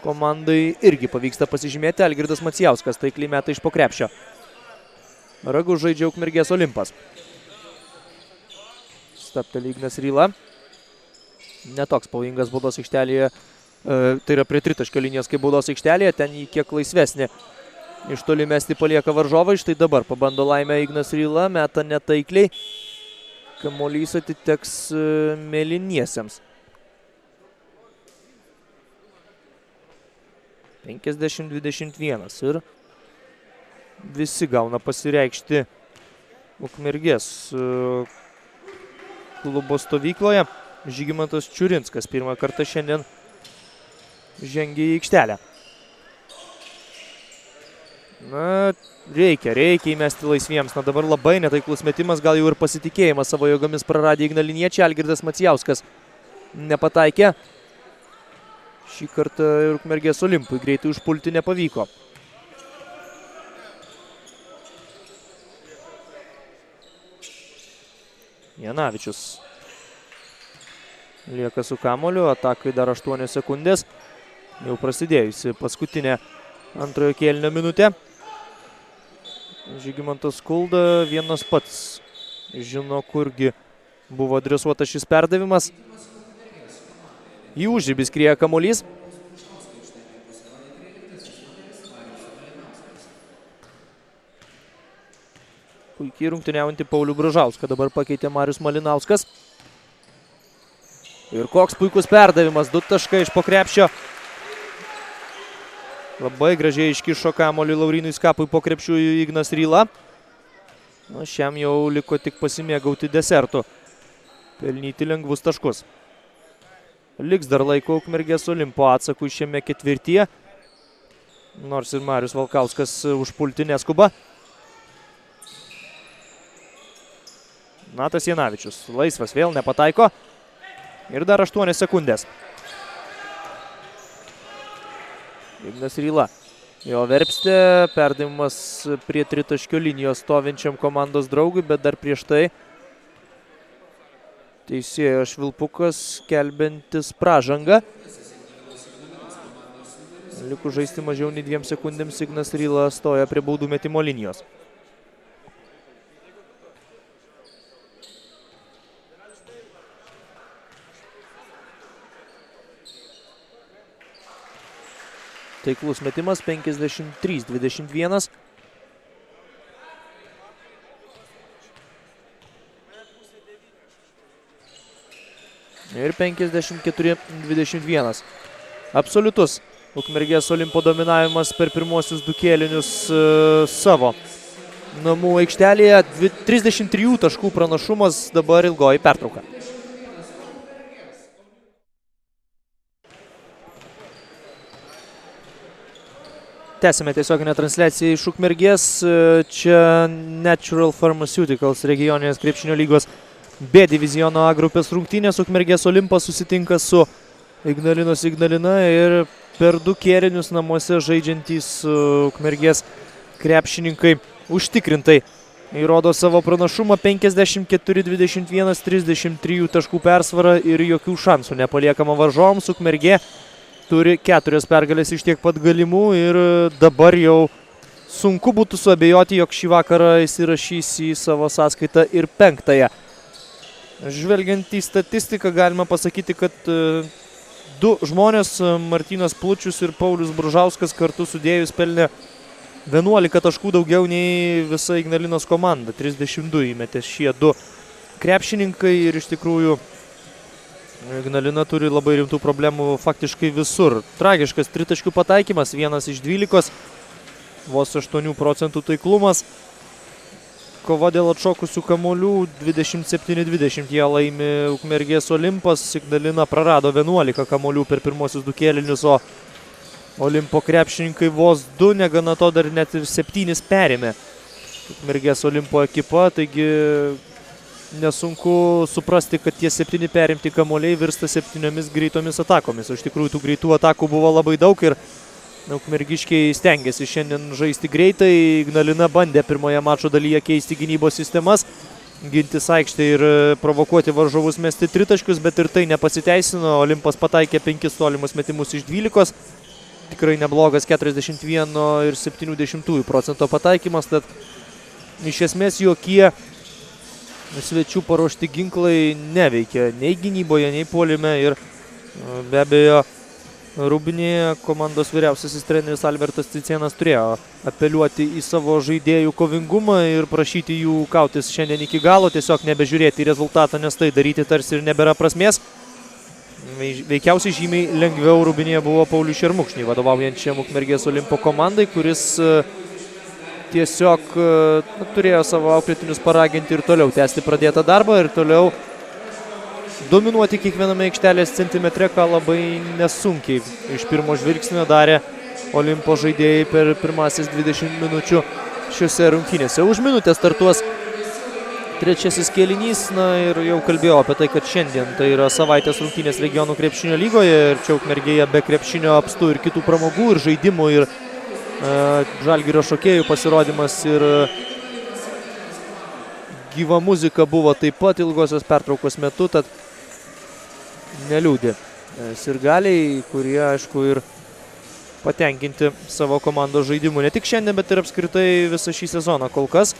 komandai irgi pavyksta pasižymėti. Algirdas Macijauskas taikliai meta iš po krepšio. Ragu žaidžia Ukmergės Olimpas. Stapteli Ignas Ryla. Netoks pavojingas baudos aikštelėje. Tai yra prie tritaškio linijos kaip baudos aikštelėje. Ten jį kiek laisvesnė. Iš toli mesti palieka varžovai. Štai dabar pabando laimę Ignas Ryla. Meta netaikliai. Kamuolys atiteks mėlyniesiems. 50-21 ir visi gauna pasireikšti Ukmergės klubo stovykloje. Žygimantas Čiurinskas pirmą kartą šiandien žengia į aikštelę. Na, reikia įmesti laisviems. Na, dabar labai netaiklus metimas, gal jau ir pasitikėjimas savo jėgomis praradė ignaliniečiai. Algirdas Macijauskas nepataikė. Šį kartą ir Ukmergės Olimpui greitai užpulti nepavyko. Janavičius lieka su kamuoliu, atakai dar 8 sekundės. Jau prasidėjusi paskutinė antrojo kėlinio minutė. Žygimantas Kulda vienas pats žino, kurgi buvo adresuotas šis perdavimas. Į užribį skrieja kamuolys. Puikiai rungtyniaujantį Paulių Bražauską dabar pakeitė Marius Malinauskas. Ir koks puikus perdavimas, 2 taškai iš po krepšio. Labai gražiai iškišo kamuolį Laurynui Skapui po krepšių Ignas Ryla. Na, šiam jau liko tik pasimėgauti desertų, pelnyti lengvus taškus. Liks dar laiko Ukmergės Olimpo atsakui šiame ketvirtyje, nors ir Marius Valkauskas užpulti neskuba. Natas Janavičius, laisvas vėl nepataiko. Ir dar 8 sekundės. Ignas Ryla. Jo verpstė, perdavimas prie tritaškio linijos stovinčiam komandos draugui, bet dar prieš tai teisėjo švilpukas skelbiantis pražangą. Likus žaisti mažiau nei 2 sekundėms, Ignas Ryla stoja prie baudų metimo linijos. Taiklus metimas, 53-21. Ir 54-21. Absoliutus Ukmergės Olimpo dominavimas per pirmosius 2 kėlinius savo namų aikštelėje. 33 taškų pranašumas, dabar ilgoji pertrauka. Tęsime tiesioginę transliaciją iš Ukmergės. Čia Natural Pharmaceuticals regioninės krepšinio lygos B diviziono A grupės rungtynės. Ukmergės Olimpas susitinka su Ignalinos Ignalina ir per 2 kėlinius namuose žaidžiantys Ukmergės krepšininkai užtikrintai įrodo savo pranašumą. 54-21, 33 taškų persvara ir jokių šansų nepaliekama varžovams. Ukmergė turi 4 pergalės iš tiek pat galimų ir dabar jau sunku būtų suabejoti, jog šį vakarą įsirašys į savo sąskaitą ir 5. Žvelgiant į statistiką, galima pasakyti, kad 2 žmonės, Martynas Plučius ir Paulius Bružauskas, kartu sudėjus pelnė 11 taškų daugiau nei visa Ignalinos komanda. 32 įmetė šie 2 krepšininkai ir iš tikrųjų Ignalina turi labai rimtų problemų faktiškai visur. Tragiškas tritaškių pataikymas, 1 iš 12, vos 8% taiklumas. Kova dėl atšokusių kamuolių, 27-20 jie laimi Ukmergės Olimpas. Ignalina prarado 11 kamuolių per pirmosius 2 kėlinius, o Olimpo krepšininkai vos 2, negana to dar net ir 7 perėmė Ukmergės Olimpo ekipa, taigi nesunku suprasti, kad tie 7 perimti kamuoliai virsta 7 greitomis atakomis. O iš tikrųjų tų greitų atakų buvo labai daug ir ukmergiškiai stengiasi šiandien žaisti greitai. Ignalina bandė pirmoje mačo dalyje keisti gynybos sistemas, gintis aikštę ir provokuoti varžovus mesti tritaškius, bet ir tai nepasiteisino. Olimpas pataikė 5 tolimus metimus iš 12. Tikrai neblogas 41,7% pataikymas, tad iš esmės jokie svečių paruošti ginklai neveikia nei gynyboje, nei puolime ir be abejo Rūbinėje komandos vyriausiasis treneris Albertas Cicėnas turėjo apeliuoti į savo žaidėjų kovingumą ir prašyti jų kautis šiandien iki galo, tiesiog nebežiūrėti į rezultatą, nes tai daryti tarsi ir nebėra prasmės. Veikiausiai žymiai lengviau Rūbinėje buvo Pauliui Šermukšniui vadovaujančiam Ukmergės Olimpo komandai, kuris tiesiog turėjo savo auklėtinius paraginti ir toliau tęsti pradėtą darbą ir toliau dominuoti kiekviename aikštelės centimetre, ką labai nesunkiai iš pirmo žvilgsnio darė Olimpo žaidėjai per pirmasis 20 minučių šiuose rungtynėse. Už minutę startuos 3. kėlinys, na ir jau kalbėjau apie tai, kad šiandien tai yra savaitės rungtynės regionų krepšinio lygoje ir čia Ukmergėje be krepšinio apstu ir kitų pramogų ir žaidimų ir Žalgirio šokėjų pasirodymas ir gyva muzika buvo taip pat ilgosios pertraukos metu, tad neliūdė sirgaliai, kurie, aišku, ir patenkinti savo komandos žaidimu. Ne tik šiandien, bet ir apskritai visą šį sezoną kol kas.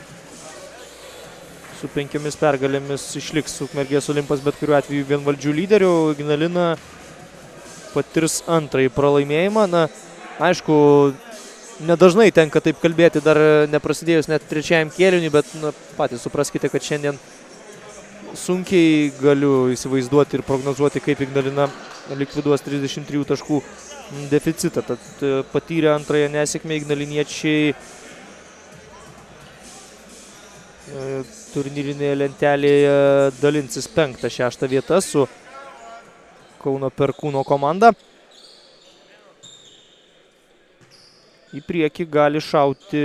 Su 5 pergalėmis išliks Ukmergės Olimpas bet kuriuo atveju vienvaldžių lyderių. Ignalina patirs antrąjį pralaimėjimą. Na, aišku, nedažnai tenka taip kalbėti dar neprasidėjus net trečiajam kėliniui, bet patys supraskite, kad šiandien sunkiai galiu įsivaizduoti ir prognozuoti, kaip Ignalina likviduos 33 taškų deficitą. Tad patyrę antrąją nesėkmę ignaliniečiai turnyrinėje lentelėje dalinsis 5-6 vietas su Kauno Perkūno komanda. Į priekį gali šauti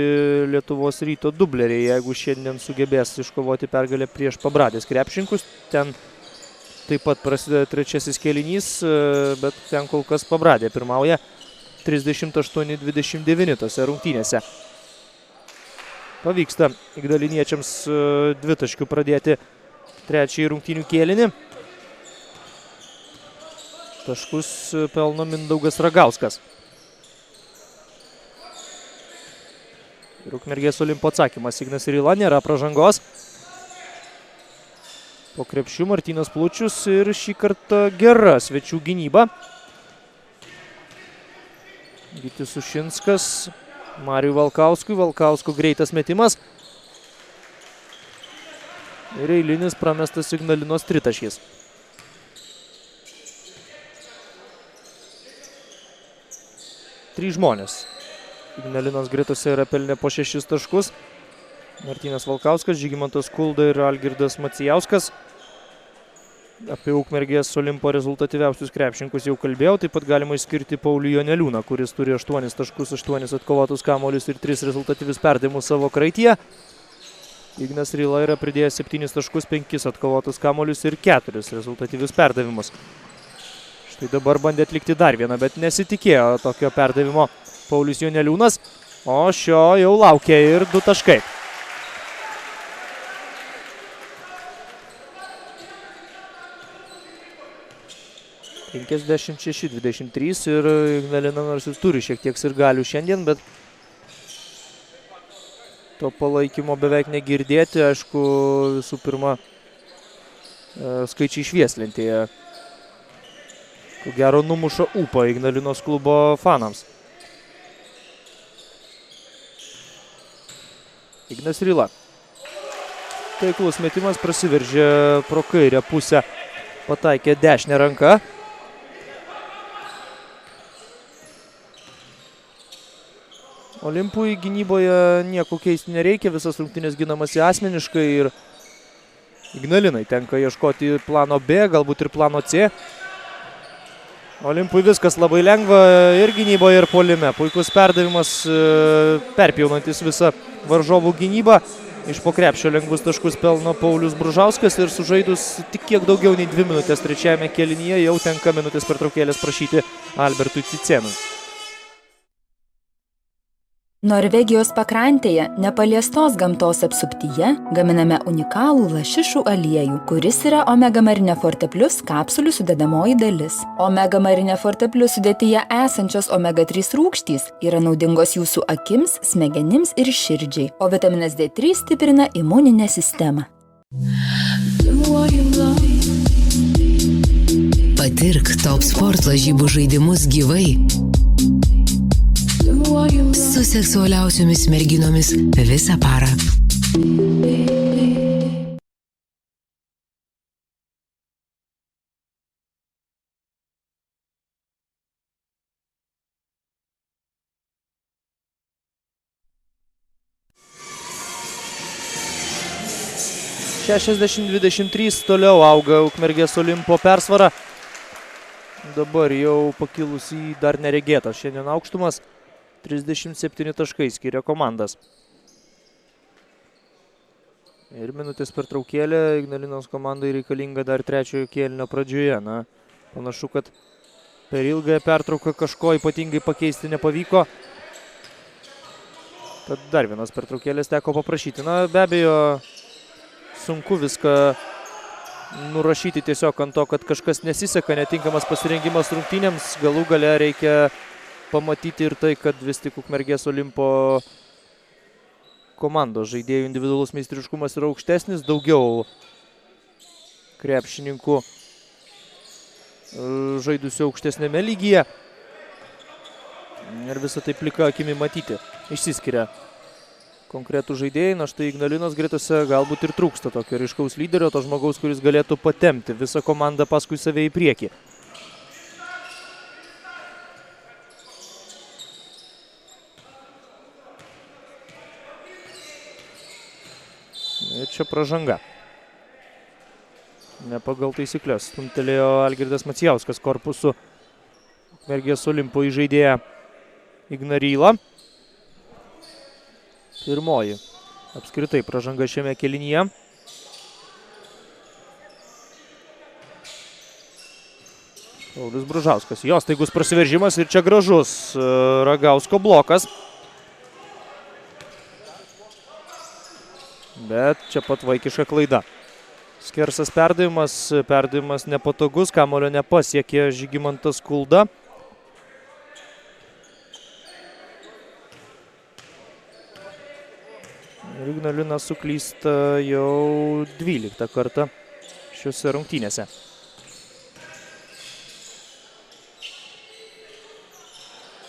Lietuvos Ryto dubleriai, jeigu šiandien sugebės iškovoti pergalę prieš Pabradės krepšininkus. Ten taip pat prasideda trečiasis kėlinys, bet ten kol kas Pabradė pirmauja 38-29 tose rungtynėse. Pavyksta ignaliniečiams dvitaškių pradėti trečiąjį rungtynių kėlinį. Taškus pelno Mindaugas Ragauskas. Ir Ukmergės Olimpo atsakymas. Ignas Rila, nėra pražangos. Po krepšių Martynas Plučius ir šį kartą gera svečių gynyba. Gytis Sušinskas, Mariui Valkauskui. Valkausko greitas metimas. Ir eilinis pramestas Ignalinos tritaškis. Trys žmonės Ignalinos gretose yra pelnę po 6 taškus. Martynas Valkauskas, Žygimantas Kulda ir Algirdas Macijauskas. Apie Ukmergės Olimpo rezultatyviausius krepšininkus jau kalbėjau. Taip pat galima išskirti Paulių Joneliūną, kuris turi 8 taškus, 8 atkovotus kamuolius ir 3 rezultatyvius perdavimus savo kraityje. Ignas Rila yra pridėjęs 7 taškus, 5 atkovotus kamuolius ir 4 rezultatyvius perdavimus. Štai dabar bandė atlikti dar vieną, bet nesitikėjo tokio perdavimo Paulius Joneliūnas, o šio jau laukia ir 2 taškai. – 56-23 ir Ignalina nors ir turi šiek tiek sirgalių šiandien, bet to palaikymo beveik negirdėti. Aišku, visų pirma, skaičiai švieslentėje. Ko gero numuša ūpą Ignalinos klubo fanams. Ignas Rila. Taiklus metimas, prasiveržė pro kairę pusę, pataikė dešinę ranką. Olimpui gynyboje nieko keisti nereikia, visas rungtynės ginamasi asmeniškai ir Ignalinai tenka ieškoti plano B, galbūt ir plano C. Olimpui viskas labai lengva ir gynyboje, ir puolime. Puikus perdavimas, perpjaunantis visą varžovų gynybą. Iš po krepšio lengvus taškus pelno Paulius Bružauskas ir sužaidus tik kiek daugiau nei 2 minutės trečiajame kėlinyje jau tenka minutės pertraukėlės prašyti Albertui Cicėnui. Norvegijos pakrantėje, nepaliestos gamtos apsuptyje, gaminame unikalų lašišų aliejų, kuris yra Omega Marine Forte Plus kapsulių sudedamoji dalis. Omega Marine Forte Plus sudėtyje esančios omega-3 rūgštys yra naudingos jūsų akims, smegenims ir širdžiai, o vitaminas D3 stiprina imuninę sistemą. Patirk Top Sport lažybų žaidimus gyvai. Su seksualiausiomis merginomis visą parą. – 60-23 toliau auga Ukmergės Olimpo persvara. Dabar jau pakilus į dar neregėtas šiandien aukštumas. 37 taškai skiria komandas. Ir minutės pertraukėlė Ignalinos komandai reikalinga dar trečiojo kėlinio pradžioje. Na, panašu, kad per ilgąją pertrauką kažko ypatingai pakeisti nepavyko. Tad dar vienas pertraukėlės teko paprašyti. Na, be abejo, sunku viską nurašyti tiesiog ant to, kad kažkas nesiseka, netinkamas pasirengimas rungtynėms. Galų gale reikia pamatyti ir tai, kad vis tik Ukmergės Olimpo komandos žaidėjų individualus meistriškumas yra aukštesnis, daugiau krepšininkų žaidusių aukštesnėme lygyje. Ir visą tai plika akimi matyti. Išsiskiria konkretų žaidėjai, na štai Ignalinos gretose galbūt ir trūksta tokio ryškaus lyderio, to žmogaus, kuris galėtų patempti visą komandą paskui save į priekį. Ir čia pražanga. Ne pagal taisyklės. Stumtelėjo Algirdas Macijauskas korpusu Ukmergės Olimpo įžaidėją Ignarylą. Pirmoji apskritai pražanga šiame kėlinyje. Paulius Bružauskas. Jos staigus prasiveržimas ir čia gražus Ragausko blokas. Bet čia pat vaikiška klaida. Skersas perdavimas nepatogus, kamuolio nepasiekė Žygimantas Kulda. Ir Ignalina suklysta jau 12 kartą šiuose rungtynėse.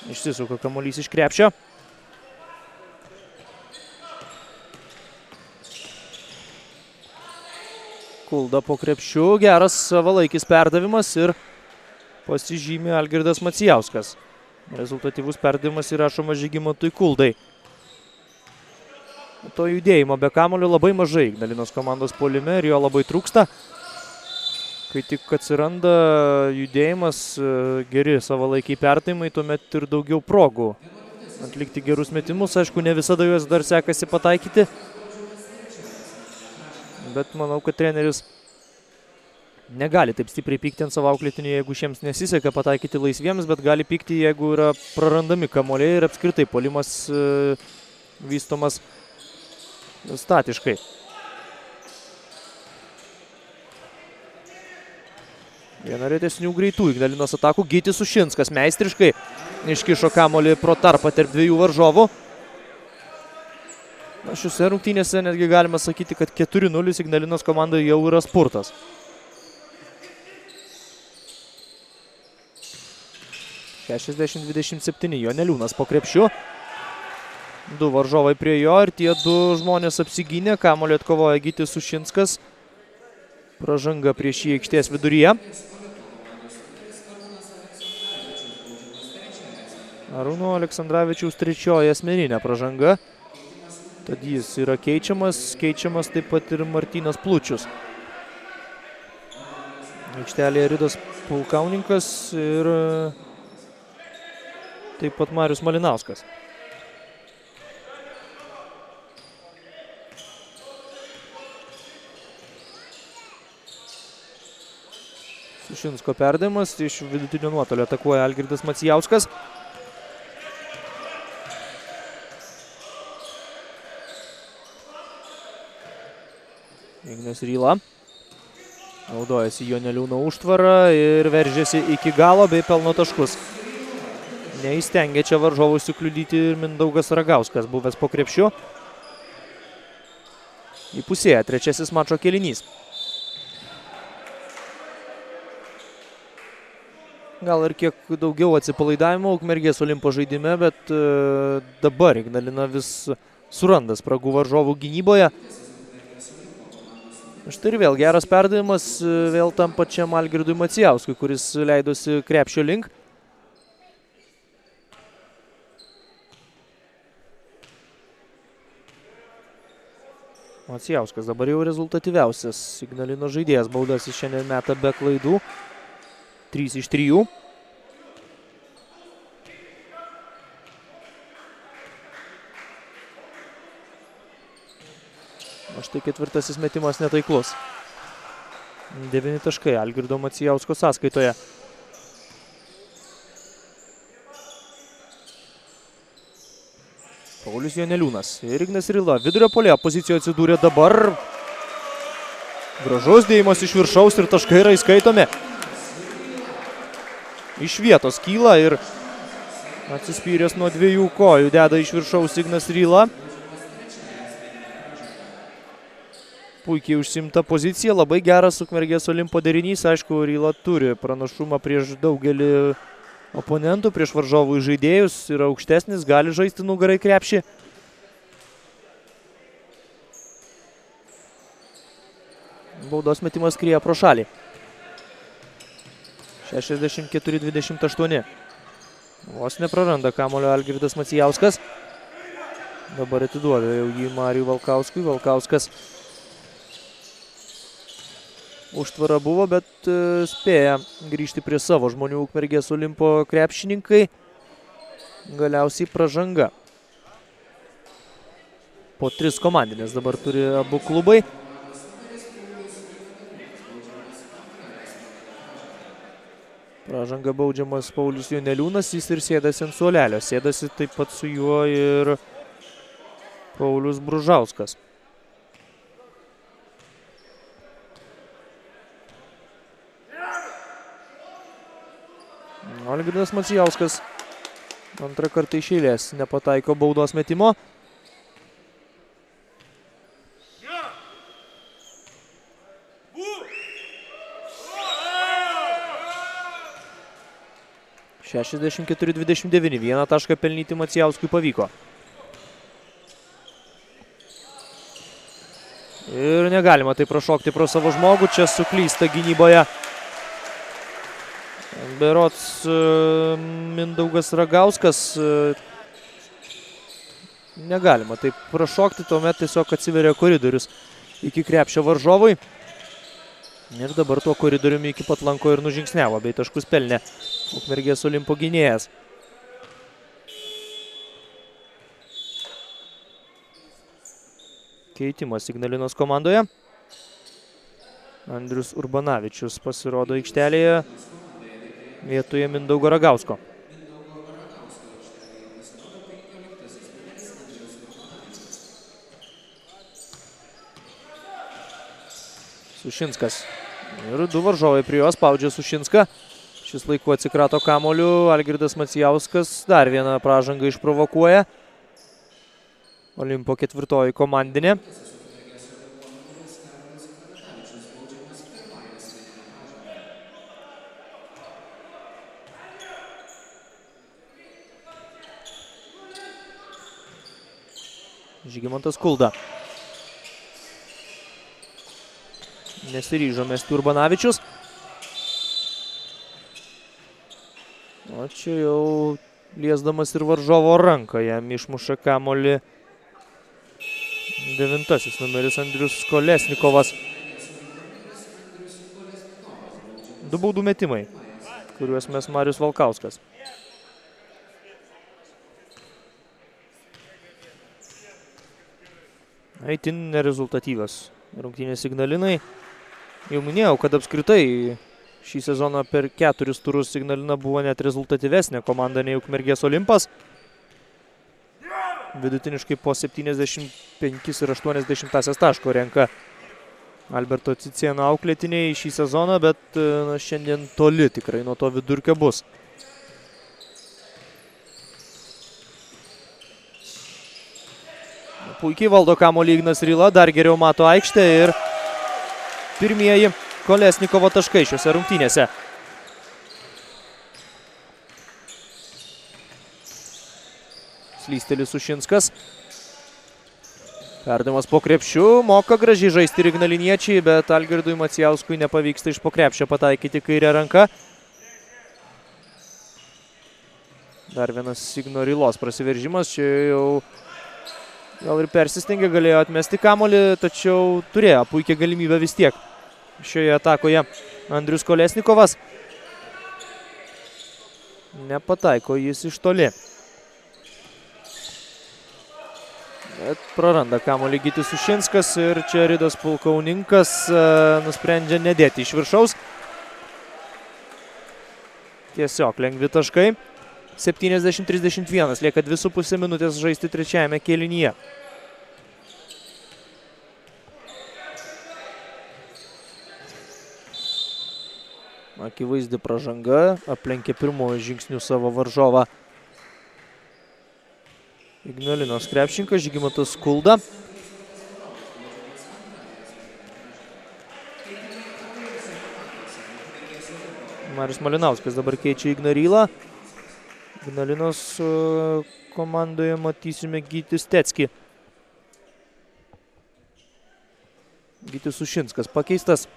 Išsisuka kamuolys iš krepšio. Kulda po krepšiu, geras savalaikis perdavimas ir pasižymė Algirdas Macijauskas. Rezultatyvus perdavimas įrašomas Žygimantui Kuldai. To judėjimo be kamuolio labai mažai Ignalinos komandos puolime ir jo labai trūksta. Kai tik atsiranda judėjimas, geri savalaikiai perdavimai, tuomet ir daugiau progų atlikti gerus metimus. Aišku, ne visada juos dar sekasi pataikyti. Bet manau, kad treneris negali taip stipriai pykti ant savo auklėtinių, jeigu šiems nesiseka pataikyti laisviems, bet gali pykti, jeigu yra prarandami kamuoliai ir apskritai puolimas vystomas statiškai. Viena retesnių greitų Ignalinos atakų. Gytis Ušinskas meistriškai iškišo kamuolį pro tarpą tarp dviejų varžovų. Na, šiuose rungtynėse netgi galima sakyti, kad 4-0 Ignalinos komandai jau yra spurtas. (60-27) Joneliūnas po krepšiu. Du varžovai prie jo ir tie du žmonės apsigynė. Kamuolį atkovoja Gytis Ušinskas. Pražanga prieš jį aikštės viduryje. Arūno Aleksandravičiaus trečioji asmeninė pražanga. Tad jis yra keičiamas taip pat ir Martynas Plučius. Aikštelėje Ridas Pulkauninkas ir taip pat Marius Malinauskas. Sušinsko perdavimas, iš vidutinio nuotolio atakuoja Algirdas Macijauskas. Ignas Ryla naudojasi Joneliūno užtvarą ir veržiasi iki galo bei pelno taškus. Neįstengia čia varžovų sukliudyti ir Mindaugas Ragauskas, buvęs po krepšiu. Įpusėja trečiasis mačo kėlinys. Gal ir kiek daugiau atsipalaidavimo Ukmergės Olimpo žaidime, bet dabar Ignalina vis suranda spragų varžovų gynyboje. Štai ir vėl geras perdavimas, vėl tam pačiam Algirdui Macijauskui, kuris leidosi krepšio link. Macijauskas dabar jau rezultatyviausias Ignalinos žaidėjas. Baudas jis šiandien meta be klaidų. 3 iš 3. O štai ketvirtasis metimas netaiklus. 9 taškai Algirdo Macijausko sąskaitoje. Paulius Joneliūnas ir Ignas Ryla. Vidurio puolėjo pozicijoje atsidūrė dabar. Gražus dėjimas iš viršaus ir taškai yra įskaitomi. Iš vietos kyla ir atsispyręs nuo dviejų kojų deda iš viršaus Ignas Ryla. Puikiai užsimta pozicija, labai geras Ukmergės Olimpo derinys. Aišku, Ryla turi pranašumą prieš daugelį oponentų, prieš varžovų žaidėjus, yra aukštesnis, gali žaisti nugarai krepšį. Baudos metimas skrieja pro šalį. 64-28. Vos nepraranda kamuolio Algirdas Macijauskas. Dabar atiduoda jau jį Marijui Valkauskui. Valkauskas užtvara buvo, bet spėja grįžti prie savo žmonių Ukmergės Olimpo krepšininkai. Galiausiai pražanga. Po 3 komandinės dabar turi abu klubai. Pražanga baudžiamas Paulius Joneliūnas, jis ir sėdasi ant suolelio. Sėdasi taip pat su juo ir Paulius Bružauskas. Algirdas Macijauskas antrą kartą iš eilės nepataiko baudos metimo. Šešiasdešimt 4-29. Vieną tašką pelnyti Macijauskui pavyko. Ir negalima tai prašokti pro savo žmogų. Čia suklysta gynyboje berods Mindaugas Ragauskas. Negalima taip prašokti, tuomet tiesiog atsiveria koridorius iki krepšio varžovui. Ir dabar tuo koridoriumi iki pat lanko ir nužingsniavo, bei taškus pelnė Ukmergės Olimpo gynėjas. Keitimas Ignalinos komandoje. Andrius Urbanavičius pasirodo aikštelėje vietoje Mindaugo Ragausko. Sušinskas. Ir 2 varžovai prie jo spaudžia Sušinską. Šis laiku atsikrato kamuoliu. Algirdas Macijauskas dar vieną pražangą išprovokuoja. Olimpo 4 komandinė. Žygimantas Kulda. Nesiryžo mesti Urbanavičius. O čia jau liesdamas ir varžovo ranką jam išmuša kamuolį 9 numeris Andrius Kolesnikovas. 2 baudų metimai, kuriuos mes Marius Valkauskas. Itin nerezultatyvios rungtynės Ignalinai. Jau minėjau, kad apskritai šį sezoną per 4 turus Ignalina buvo net rezultatyvesnė komanda nei Ukmergės Olimpas. Vidutiniškai po 75 ir 80 taško renka Alberto Cicėno auklėtiniai šį sezoną, bet šiandien toli tikrai nuo to vidurkio bus. Puikiai valdo kamuolį Ignas Ryla, dar geriau mato aikštę ir pirmieji Kolesnikovo taškai šiuose rungtynėse. Slysteli Sušinskas. Perdavimas po krepšiu, moka gražiai žaisti ir ignaliniečiai, bet Algirdui Macijauskui nepavyksta iš po krepšio pataikyti kairę ranką. Dar vienas Igno Rylos prasiveržimas, čia jau gal ir persistengė, galėjo atmesti kamuolį, tačiau turėjo puikią galimybę vis tiek. Šioje atakoje Andrius Kolesnikovas. Nepataiko jis iš toli. Bet praranda kamuolį Gytis Sušinskas ir čia Ridas Pulkauninkas nusprendžia nedėti iš viršaus. Tiesiog lengvi taškai. 70-31, lieka 2,5 minutės žaisti trečiajame kėlinyje. Akivaizdi pražanga, aplenkė pirmojo žingsnių savo varžovą Ignalinos krepšininkas Žygimantas Kulda. Marius Malinauskas dabar keičia Igną Rylą. Ignalinos komandoje matysime Gytį Steckį. Gytis Sušinskas pakeistas.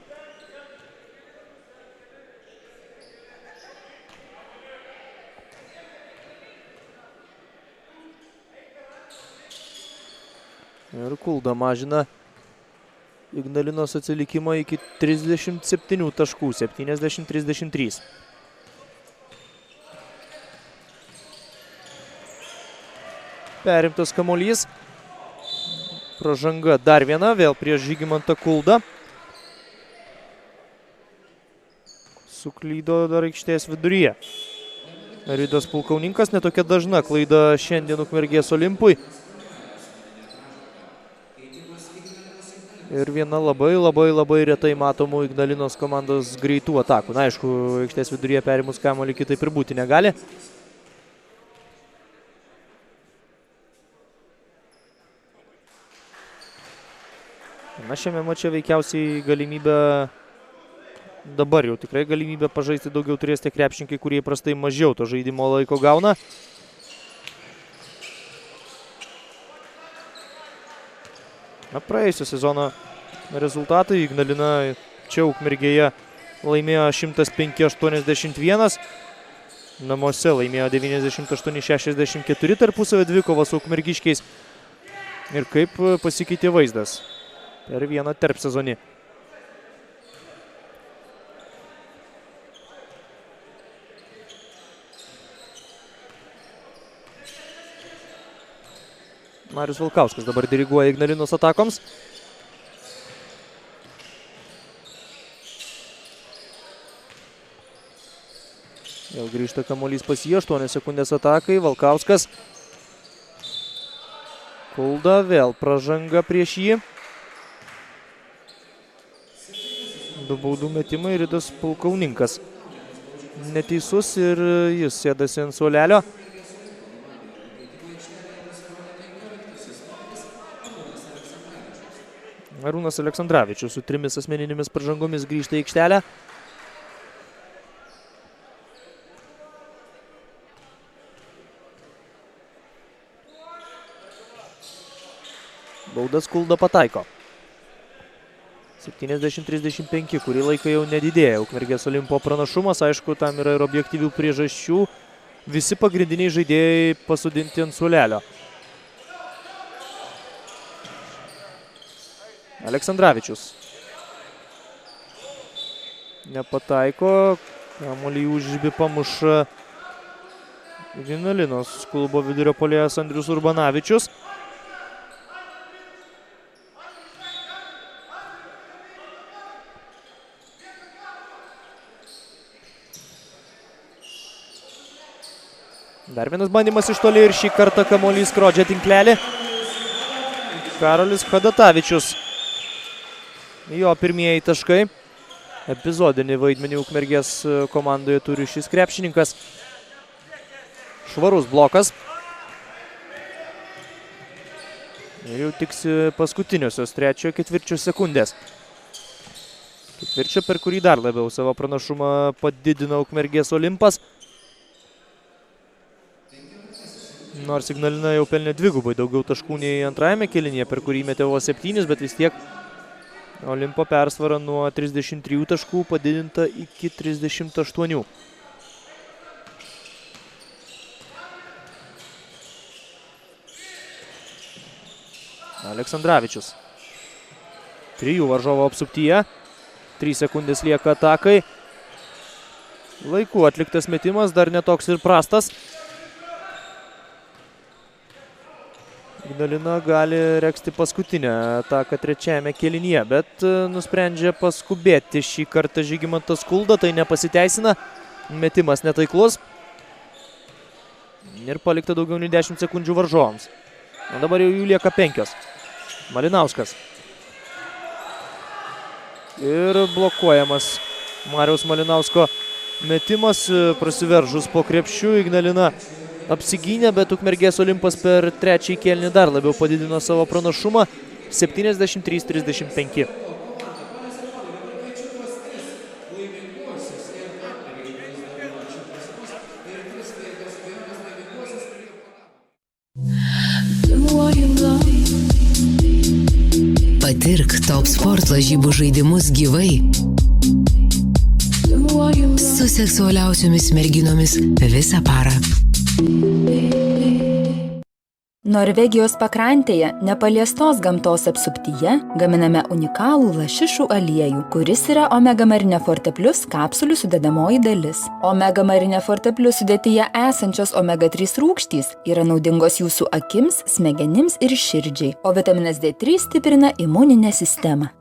Ir Kulda mažina Ignalinos atsilikimą iki 37 taškų, 70-33. Perimtas kamuolys. Pražanga dar viena, vėl prieš Žygimantą Kuldą. Suklydo dar aikštės viduryje. Ridas Pulkauninkas, netokia dažna klaida šiandien Ukmergės Olimpui. Ir viena labai retai matomų Ignalinos komandos greitų atakų. Na, aišku, aikštės viduryje perimus kamuolį kitaip ir būti negali. Na, šiame mače veikiausiai galimybę, dabar jau tikrai galimybę pažaisti daugiau turės tie krepšininkai, kurie įprastai mažiau to žaidimo laiko gauna. Na, praėjusio sezono rezultatai. Ignalina čia Ukmergėje laimėjo 105-81. Namuose laimėjo 98-64 tarpusavio dvikovą su ukmergiškiais. Ir kaip pasikeitė vaizdas per vieną tarpsezonį. Marius Vilkauskas dabar diriguoja Ignalinos atakoms. Vėl grįžta kamuolys pas jį, 8 sekundės atakai, Vilkauskas. Kulda, vėl pražanga prieš jį. 2 baudų metimai, Ridas Pulkauninkas neteisus ir jis sėdasi ant suolelio. Arūnas Aleksandravičius su 3 asmeninėmis pražangomis grįžta į aikštelę. Baudas Kulda pataiko. 70-35, kurį laiką jau nedidėja Ukmergės Olimpo pranašumas. Aišku, tam yra ir objektyvių priežasčių. Visi pagrindiniai žaidėjai pasodinti ant suolelio. Aleksandravičius. Nepataiko. Kamuolį užžibi pamuša Ignalinos klubo vidurio puolėjas Andrius Urbanavičius. Dar vienas bandymas iš toli ir šį kartą kamuolys skrodžia tinklelį. Karolis Hadatavičius. Jo pirmieji taškai. Epizodinį vaidmenį Ukmergės komandoje turi šis krepšininkas. Švarus blokas. Ir jau tiksi paskutiniosios trečiojo ketvirčio sekundės. Ketvirčio, per kurį dar labiau savo pranašumą padidino Ukmergės Olimpas. Nors Ignalina jau pelnė dvigubai daugiau taškų nei antrajame kėlinyje, per kurį metė vos 7, bet vis tiek Olimpo persvara nuo 33 taškų padidinta iki 38. Aleksandravičius. 3 varžovo apsuptyje. 3 sekundės lieka atakai. Laiku atliktas metimas, dar netoks ir prastas. Ignalina gali regzti paskutinę ataką trečiajame kėlinyje, bet nusprendžia paskubėti šį kartą Žygimantas Kulda, tai nepasiteisina, metimas netaiklus ir palikta daugiau nei 10 sekundžių varžovams. O dabar jau jų lieka 5. Malinauskas. Ir blokuojamas Mariaus Malinausko metimas prasiveržus po krepšiu. Ignalina apsigynė, bet Ukmergės Olimpas per trečiąjį kėlinį dar labiau padidino savo pranašumą. 73-35. Patirk Top Sport lažybų žaidimus gyvai. Su seksualiausiomis merginomis visą parą. Norvegijos pakrantėje, nepaliestos gamtos apsuptyje, gaminame unikalų lašišų aliejų, kuris yra Omega Marine Forte Plus kapsulių sudedamoji dalis. Omega Marine Forte Plus sudėtyje esančios omega-3 rūgštys yra naudingos jūsų akims, smegenims ir širdžiai, o vitaminas D3 stiprina imuninę sistemą.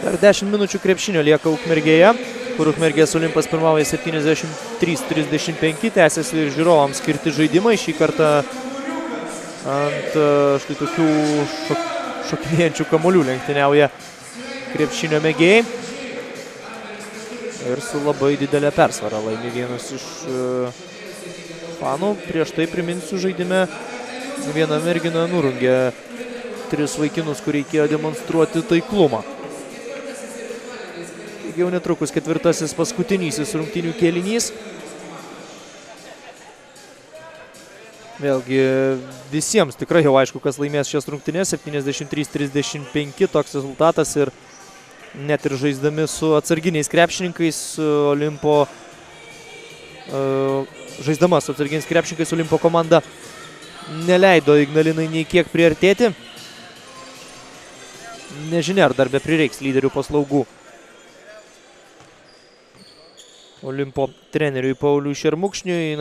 Dar 10 minučių krepšinio lieka Ukmergėje, kur Ukmergės Olimpas pirmauja 73-35, tęsiasi ir žiūrovams skirti žaidimai. Šį kartą ant štai tokių šokinėjančių kamuolių lenktyniauja krepšinio mėgėjai. Ir su labai didelė persvara laimi vienas iš fanų. Prieš tai priminsiu žaidime viena mergina nurungė 3 vaikinus, kur reikėjo demonstruoti taiklumą. Jau netrukus ketvirtasis paskutinysis rungtynių kėlinys. Vėlgi visiems tikrai jau aišku, kas laimės šias rungtynės. 73-35 toks rezultatas ir net ir žaisdami su atsarginiais krepšininkais žaisdama su atsarginiais krepšininkais Olimpo komanda neleido Ignalinai nei kiek priartėti. Nežinia, ar dar be prireiks lyderių paslaugų Olimpo treneriui Pauliui Šermukšniui.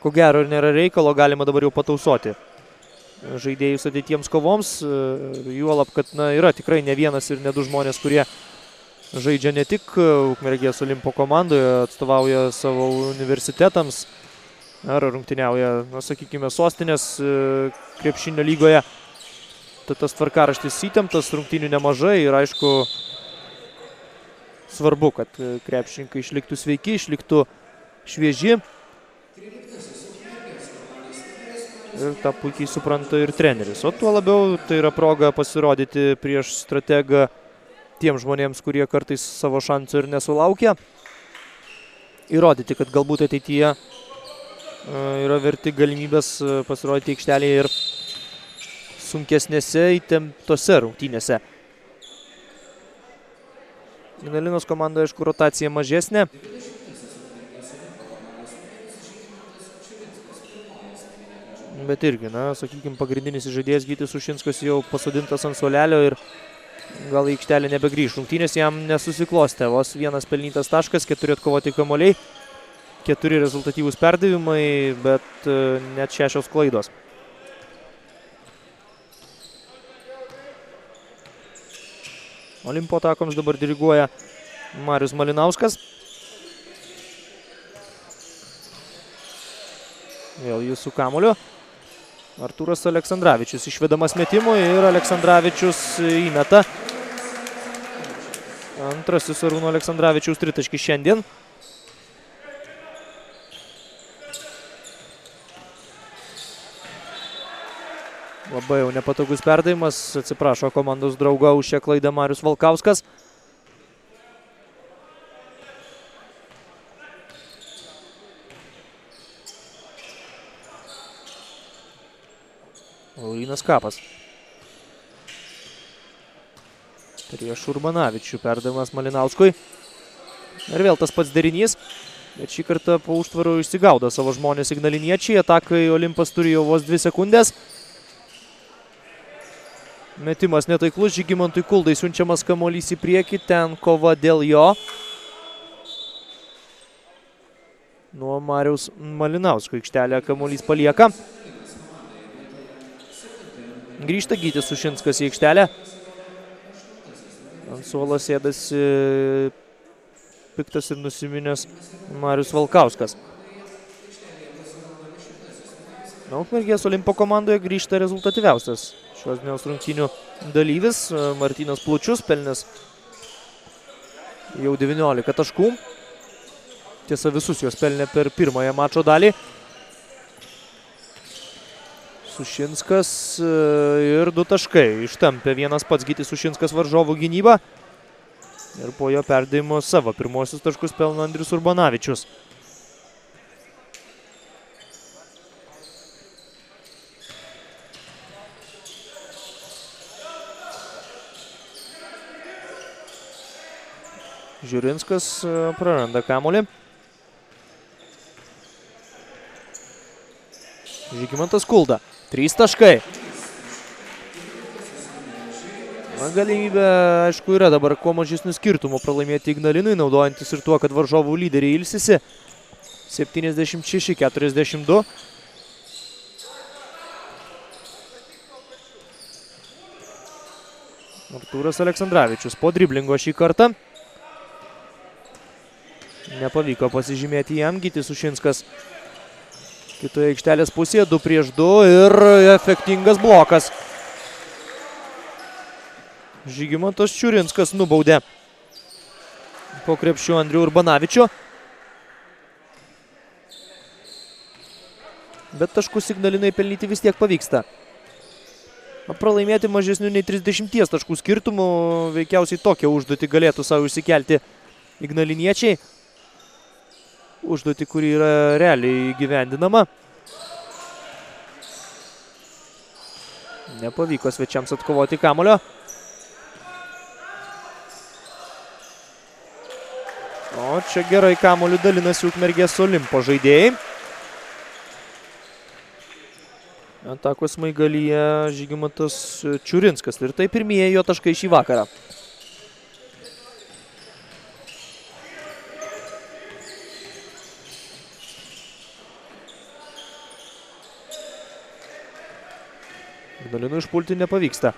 Ko gero ir nėra reikalo, galima dabar jau patausoti žaidėjus ateities kovoms. Juolab, kad yra tikrai ne vienas ir ne du žmonės, kurie žaidžia ne tik Ukmergės Olimpo komandoje, atstovauja savo universitetams ar rungtyniauja, sakykime, sostinės krepšinio lygoje. Tad tas tvarkaraštis įtemptas, rungtynių nemažai ir aišku, svarbu, kad krepšininkai išliktų sveiki, išliktų švieži. Ir tą puikiai supranta ir treneris. O tuo labiau tai yra proga pasirodyti prieš strategą tiem žmonėms, kurie kartais savo šansų ir nesulaukia. Įrodyti, kad galbūt ateityje yra verti galimybės pasirodyti aikštelėje ir sunkesnėse įtemptose rungtynėse. Ignalinos komandoje, aišku, rotacija mažesnė. Bet irgi, sakykime, pagrindinis žaidėjas Gytis Ušinskas jau pasodintas ant suolelio ir gal į aikštelę nebegrįš. Rungtynės jam nesusiklostė. Vos vienas pelnytas taškas, 4 atkovoti kamuoliai, 4 rezultatyvūs perdavimai, bet net 6 klaidos. Olimpo atakoms dabar diriguoja Marius Malinauskas. Vėl jis su kamuoliu. Artūras Aleksandravičius išvedamas metimui ir Aleksandravičius įmeta. Antrasis Arūno Aleksandravičiaus tritaškis šiandien. Labai jau nepatogus perdavimas, atsiprašo komandos draugo už šią klaidą Marius Valkauskas. Laurynas Kapas. Prieš Urbanavičių perdavimas Malinauskui. Ir vėl tas pats derinys, bet šį kartą po užtvarų išsigaudo savo žmonės ignaliniečiai. Atakai Olimpas turi jau vos 2 sekundės. Metimas netaiklus, Žygimantui Kuldai siunčiamas kamuolys į priekį, ten kova dėl jo. nuo Mariaus Malinausko. Aikštelę kamuolys palieka. Grįžta Gytis Sušinskas į aikštelę. Ant suolo sėdasi piktas ir nusiminęs Marius Valkauskas. Ukmergės Olimpo komandoje grįžta rezultatyviausias šios dienos rungtynių dalyvis Martynas Plučius, pelnęs jau 19 taškų. Tiesa, visus juos pelnė per pirmąją mačo dalį. Sušinskas ir 2 taškai. Ištampė vienas pats Gytis Sušinskas varžovų gynybą. Ir po jo perdavimo savo pirmosius taškus pelno Andrius Urbanavičius. Žiurinskas praranda kamuolį. Žygimantas Kulda. 3 taškai. Galimybė, aišku, yra dabar kuo mažesnių skirtumų pralaimėti Ignalinui, naudojantis ir tuo, kad varžovų lyderiai ilsisi. 76-42. Artūras Aleksandravičius po driblingo šį kartą. Nepavyko pasižymėti jam. Gytis Sušinskas kitoje aikštelės pusėje. 2 prieš 2 ir efektingas blokas. Žygimantas Čiurinskas nubaudė po krepšiu Andrių Urbanavičių. Bet taškus Ignalinai pelnyti vis tiek pavyksta. Pralaimėti mažesnių nei 30 taškų skirtumų. Veikiausiai tokią užduotį galėtų savo išsikelti ignaliniečiai. Užduotį, kuri yra realiai įgyvendinama. Nepavyko svečiams atkovoti kamuolio. O čia gerai kamuoliu dalinasi Ukmergės Olimpo žaidėjai. Atakos smaigalyje Žygimantas Čiurinskas. Ir tai pirmieji jo taškai šį vakarą. Ignalinui išpulti nepavyksta.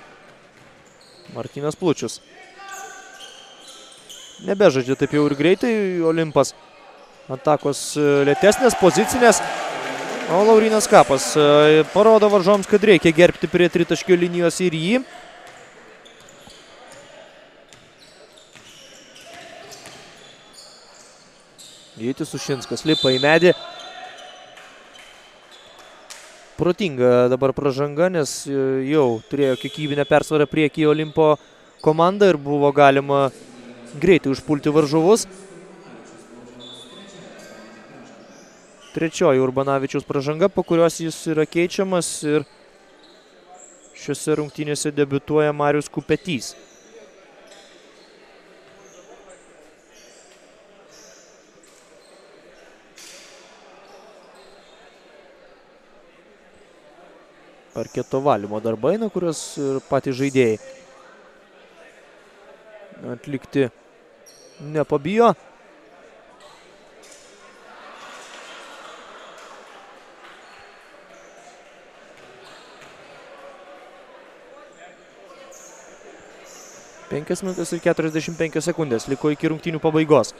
Martynas Plučius. Nebežaidžia taip jau ir greitai Olimpas. Atakos lėtesnės, pozicinės. O Laurynas Kapas parodo varžoms, kad reikia gerbti prie tritaškio linijos ir jį. Gytis Sušinskas lipa į medį. Protinga dabar pražanga, nes jau turėjo kiekybinę persvarą priekį Olimpo komanda ir buvo galima greitai užpulti varžovus. Trečioji Urbanavičiaus pražanga, po kurios jis yra keičiamas ir šiuose rungtynėse debiutuoja Marius Kupetys. Parketo valymo darbai, na, kurios ir patys žaidėjai atlikti nepabijo. Penkias minutės ir 45 sekundės liko iki rungtynių pabaigos.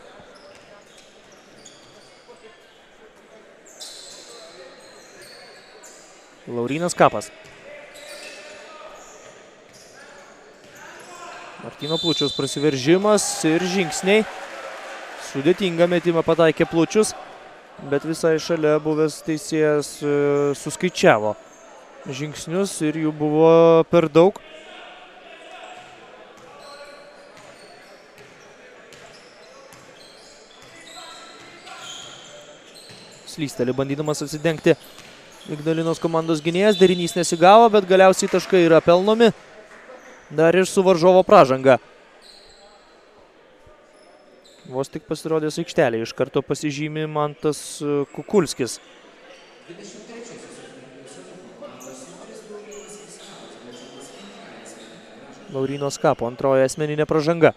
Laurynas Kapas. Martyno Plučiaus prasiveržimas ir žingsniai. Sudėtingą metimą pataikė Plučius, bet visai šalia buvęs teisėjas suskaičiavo žingsnius ir jų buvo per daug. Slysteli bandydamas atsidengti Ignalinos komandos gynėjas, derinys nesigavo, bet galiausiai taškai yra pelnomi. Dar ir su varžovo pražanga. Vos tik pasirodęs aikštelė, iš karto pasižymi Mantas Kukulskis. Laurynos Kapo antroji asmeninė pražanga.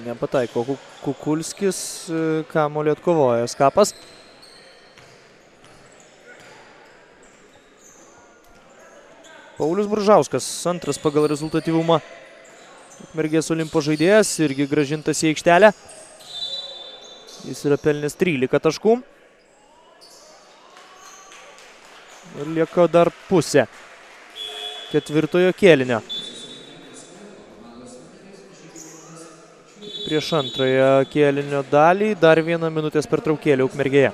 Nepataiko Kukulskis, kamuolį atkovoja Skapas. Paulius Bružauskas, antras pagal rezultatyvumą Ukmergės Olimpo žaidėjas, irgi grąžintas į aikštelę. Jis yra pelnęs 13 taškų. Ir lieka dar pusė ketvirtojo kėlinio. Prieš antrąją kėlinio dalį dar 1 minutės pertraukėlė Ukmergėje.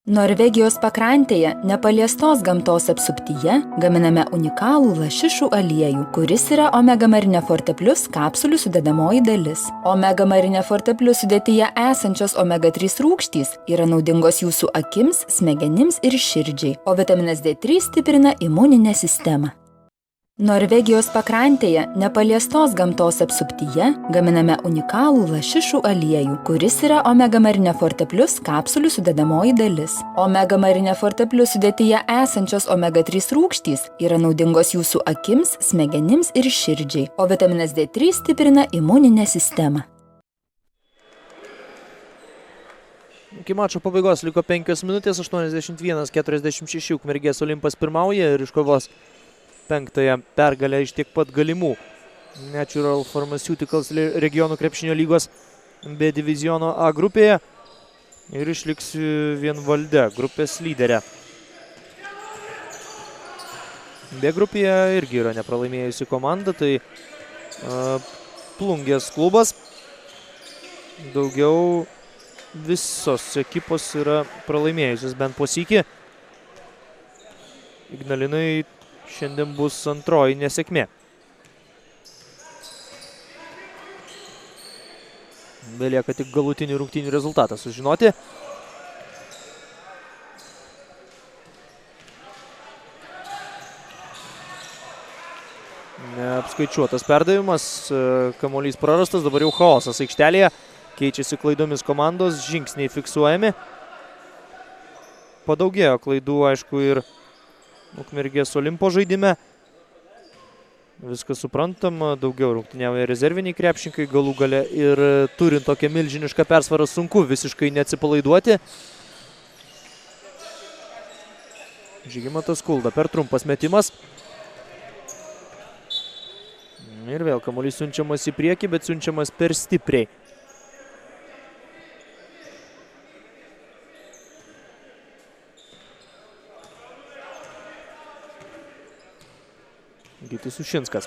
Norvegijos pakrantėje, nepaliestos gamtos apsuptyje, gaminame unikalų lašišų aliejų, kuris yra Omega Marine Forte Plus kapsulių sudedamoji dalis. Omega Marine Forte Plus sudėtyje esančios omega 3 rūgštys yra naudingos jūsų akims, smegenims ir širdžiai, o vitaminas D3 stiprina imuninę sistemą. Norvegijos pakrantėje, nepaliestos gamtos apsuptyje, gaminame unikalų lašišų aliejų, kuris yra Omega Marine Forte Plus kapsulių sudedamoji dalis. Omega Marine Forte Plus sudėtyje esančios omega 3 rūgštys yra naudingos jūsų akims, smegenims ir širdžiai, o vitaminas D3 stiprina imuninę sistemą. Iki mačo pabaigos liko 5 minutės, 81-46 Ukmergės Olimpas pirmauja ir iškovos 5-ąją pergalę iš tiek pat galimų Natural Pharmaceuticals regionų krepšinio lygos B diviziono A grupėje ir išliks vienvalde grupės lyderė. B grupėje irgi yra nepralaimėjusi komanda, tai Plungės klubas. Daugiau visos ekipos yra pralaimėjusios bent po sykį. Ignalinai šiandien bus antroji nesėkmė. Belieka tik galutinį rungtynių rezultatą sužinoti. Neapskaičiuotas perdavimas, kamuolys prarastas, dabar jau chaosas aikštelėje. Keičiasi klaidomis komandos, žingsniai fiksuojami. Padaugėjo klaidų, aišku, ir Ukmergės Olimpo žaidime. Viskas suprantama, daugiau rungtyniauja rezerviniai krepšininkai, galų gale ir turint tokią milžinišką persvarą sunku visiškai neatsipalaiduoti. Žygimantas Kulda per trumpas metimas. Ir vėl kamuolys siunčiamas į priekį, bet siunčiamas per stipriai. Gytis Ušinskas.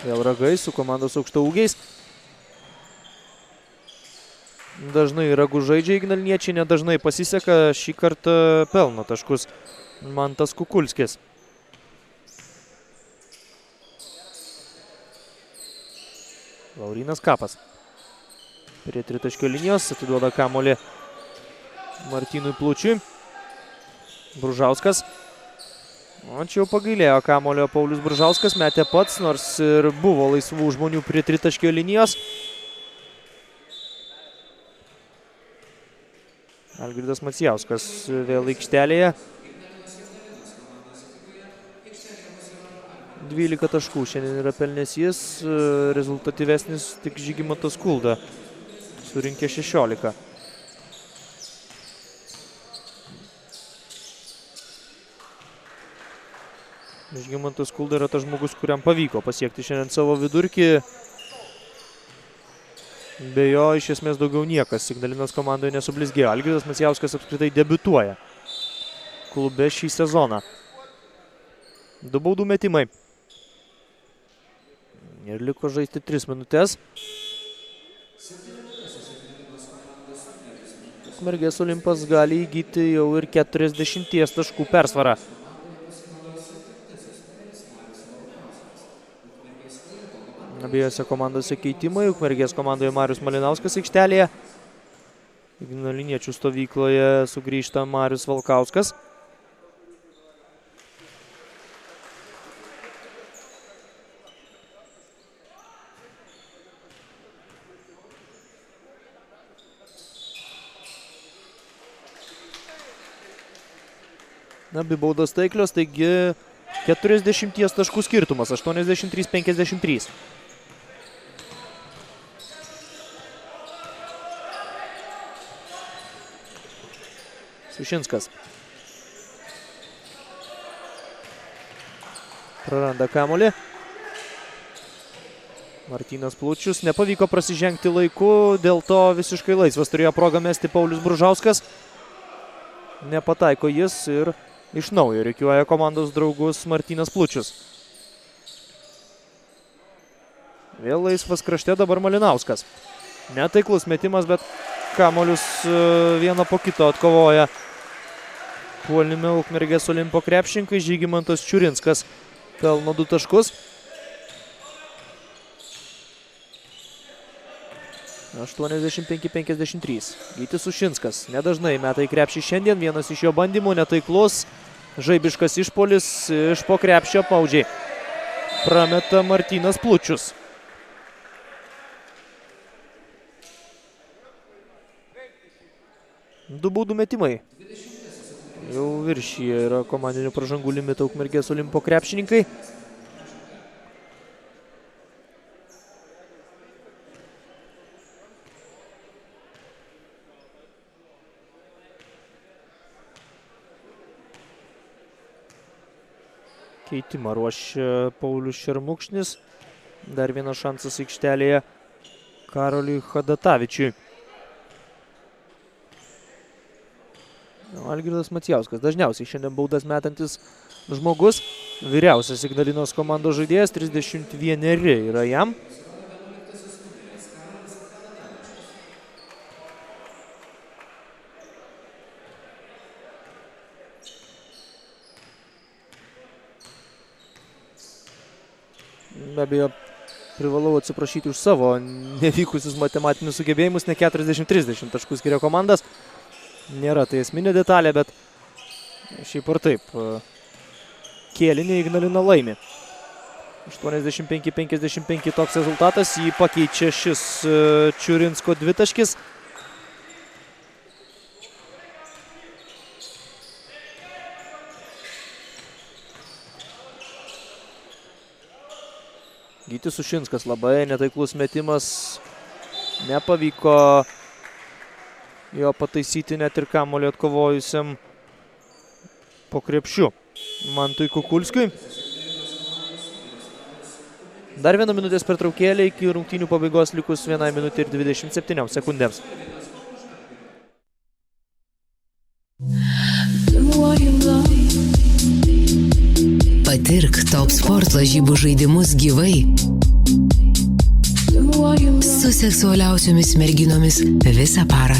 Vėl ragai su komandos aukštaūgiais. Dažnai ragų žaidžia ignaliniečiai, nedažnai pasiseka. Šį kartą pelno taškus Mantas Kukulskis. Laurynas Kapas. Prie tritaškio linijos atiduoda kamuolį Martynui Plučiui. Bružauskas. O čia jau pagailėjo kamuolio Paulius Bružauskas, metė pats, nors ir buvo laisvų žmonių prie tritaškio linijos. Algirdas Macijauskas vėl aikštelėje. 12 taškų šiandien yra pelnęs jis, rezultatyvesnis tik Žygimantas Kulda, surinkė 16. Žygimantas Kulda yra tas žmogus, kuriam pavyko pasiekti šiandien savo vidurkį. Be jo iš esmės daugiau niekas Ignalinos komandoje nesublizgėjo. Algirdas Macijauskas apskritai debiutuoja klube šį sezoną. 2 baudų metimai. Ir liko žaisti 3 minutės. Ukmergės Olimpas gali įgyti jau ir 40 taškų persvarą. Abiejose komandose keitimai. Ukmergės komandoje Marius Malinauskas aikštelėje. Ignaliniečių stovykloje sugrįžta Marius Valkauskas. Abi baudos taiklios, taigi 40 taškų skirtumas, 83-53. Sušinskas. Praranda kamuolį. Martynas Plučius nepavyko prasižengti laiku, dėl to visiškai laisvas turėjo progą mesti Paulius Bružauskas. Nepataiko jis ir iš naujo rikiuoja komandos draugus Martynas Plučius. Vėl laisvas krašte dabar Malinauskas. Netaiklus metimas, bet kamuolius vieną po kito atkovoja puolime Ukmergės Olimpo krepšininkai. Žygimantas Čiurinskas pelno 2 taškus. 85-53. Gytis Sušinskas nedažnai meta į krepšį šiandien. Vienas iš jo bandymų netaiklus. Žaibiškas išpuolis iš po krepšio paudžiai. Prameta Martynas Plučius. Du baudų metimai. Jau viršyje yra komandinių pražangų limitą Ukmergės Olimpo krepšininkai. Keitimą ruošia Paulius Šermukšnis. Dar vienas šansas aikštelėje Karoliui Hadatavičiui. Algirdas Macijauskas dažniausiai šiandien baudas metantis žmogus. Vyriausias Ignalinos komandos žaidėjas, 31 yra jam. Be abejo, privalau atsiprašyti už savo nevykusius matematinius sugebėjimus, ne 40-30 taškų skiria komandas. Nėra tai esminė detalė, bet šiaip ar taip kėlinį Ignalina laimi. 85-55 toks rezultatas, jį pakeičia šis Čiurinsko dvitaškis. Gytis Sušinskas labai netaiklus metimas, nepavyko jo pataisyti net ir kamuolį atkovojusiam po krepšiu Mantui Kukulskiui. Dar 1 minutės pertraukėlė iki rungtynių pabaigos likus 1 minutė ir 27 sekundėms. Patirk Top Sport lažybų žaidimus gyvai. Su seksualiausiomis merginomis visą parą.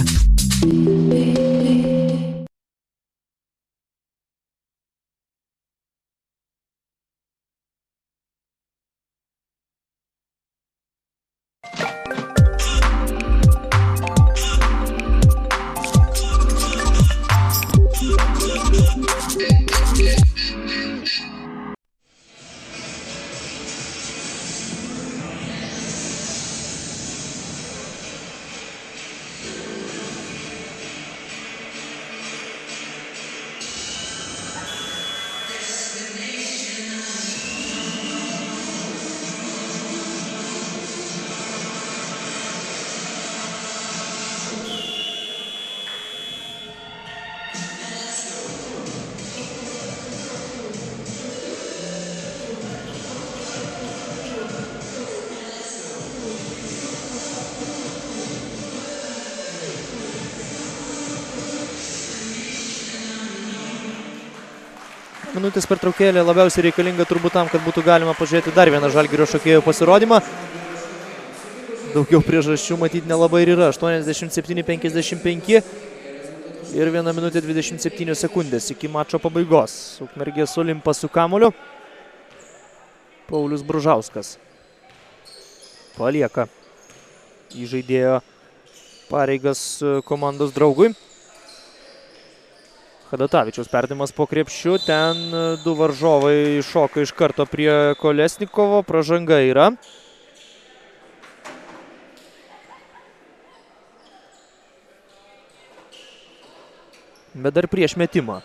Minutės pertraukėlė labiausiai reikalinga turbūt tam, kad būtų galima pažiūrėti dar vieną Žalgirio šokėjų pasirodymą. Daugiau priežasčių matyti nelabai ir yra. 87-55 ir 1 minutė 27 sekundės iki mačo pabaigos. Ukmergės Olimpas su kamuoliu. Paulius Bružauskas palieka įžaidėjo pareigas komandos draugui. Hadatavičiaus perdavimas po krepšiu, ten du varžovai šoka iš karto prie Kolesnikovo, pražanga yra. Bet dar prieš metimą.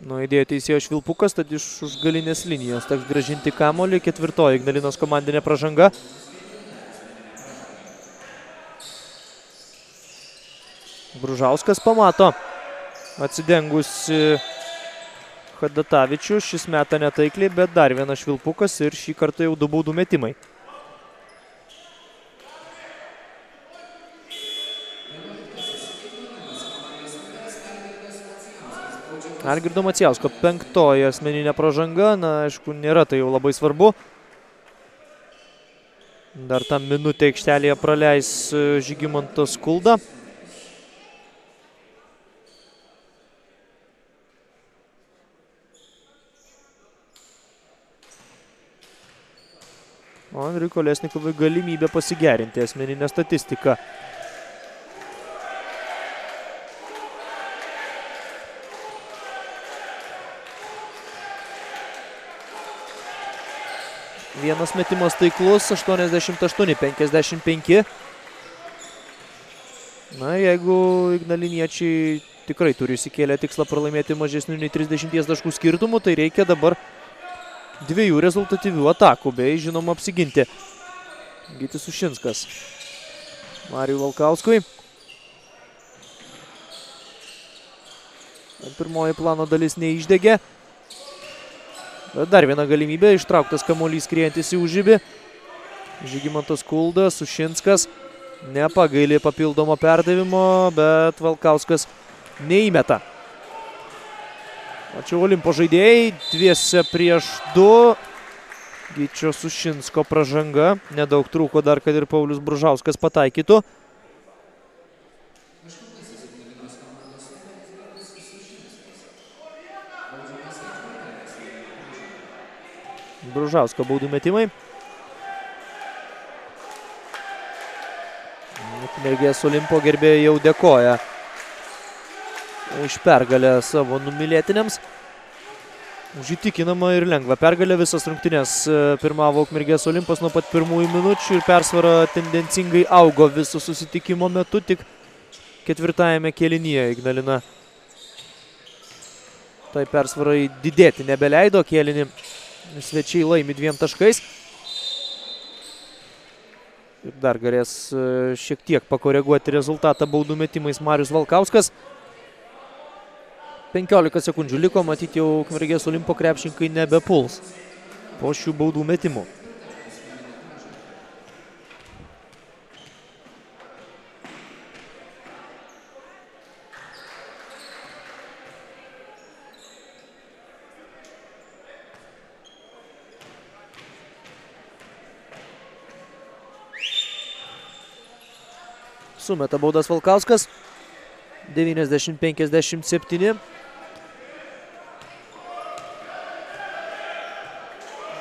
Nuaidėjo teisėjo švilpukas, tad iš už galinės linijos teks grąžinti kamuolį. Ketvirtoji Ignalinos komandinė pražanga. Bružauskas pamato atsidengusi Hadatavičių. Šis meta netaikliai, bet dar vienas švilpukas ir šį kartą jau 2 baudų metimai. Algirdo Macijausko 5. asmeninė pražanga. Na, aišku, nėra tai jau labai svarbu. Dar tą minutę aikštelėje praleis Žygimantas Kulda. O Andriui Kolesnikovui galimybė pasigerinti asmeninę statistiką. Vienas metimas taiklus, 88-55. Na, jeigu ignaliniečiai tikrai turi įsikėlę tikslą pralaimėti mažesnių nei 30 taškų skirtumų, tai reikia dabar 2 rezultatyvių atakų, bei žinoma apsiginti. Gytis Sušinskas. Marijui Valkauskui. Pirmoji plano dalis neišdegė. Dar viena galimybė, ištrauktas kamuolys skriejantis į užribį. Žygimantas Kulda, Sušinskas nepagailė papildomo perdavimo, bet Valkauskas neįmeta. Ačiū Olimpo žaidėjai, dviese prieš 2. Gyčio Sušinsko pražanga. Nedaug trūko dar, kad ir Paulius Bružauskas pataikytų. Bružausko baudų metimai. Ukmergės Olimpo gerbėjai jau dėkoja už pergalę savo numylėtiniams. Už įtikinamą ir lengvą pergalę. Visas rungtynes pirmavo Ukmergės Olimpas nuo pat pirmųjų minučių ir persvara tendencingai augo viso susitikimo metu. Tik 4. kėlinyje Ignalina tai persvarai didėti nebeleido. Kėlinį svečiai laimi 2 taškais. Ir dar galės šiek tiek pakoreguoti rezultatą baudų metimais Marius Valkauskas. 15 sekundžių liko, matyti jau Ukmergės Olimpo krepšininkai nebepuls po šių baudų metimų. Sumeta baudas Valkauskas. 90-57.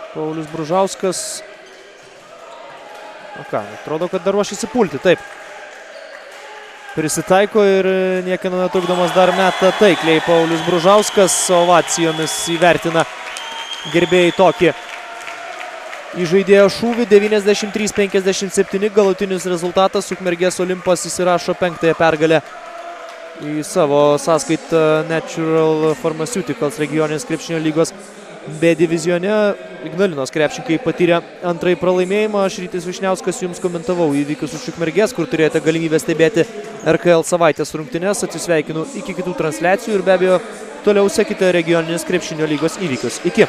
Paulius Bružauskas. O ką, atrodo, kad dar ruošiasi pulti, taip. Prisitaiko ir niekieno netrukdomas dar meta taikliai Paulius Bružauskas. Ovacijomis įvertina gerbėjai tokį įžaidėjo šūvį. 93-57 galutinis rezultatas. Ukmergės Olimpas įsirašo 5. pergalę į savo sąskaitą Natural Pharmaceuticals regioninės krepšinio lygos B divizione. Ignalinos krepšininkai patyrė 2. pralaimėjimą. Aš Rytis Vyšniauskas jums komentavau įvykius už Ukmergės, kur turėjote galimybę stebėti RKL savaitės rungtynes. Atsisveikinu iki kitų transliacijų ir be abejo toliau sekite regioninės krepšinio lygos įvykius. Iki.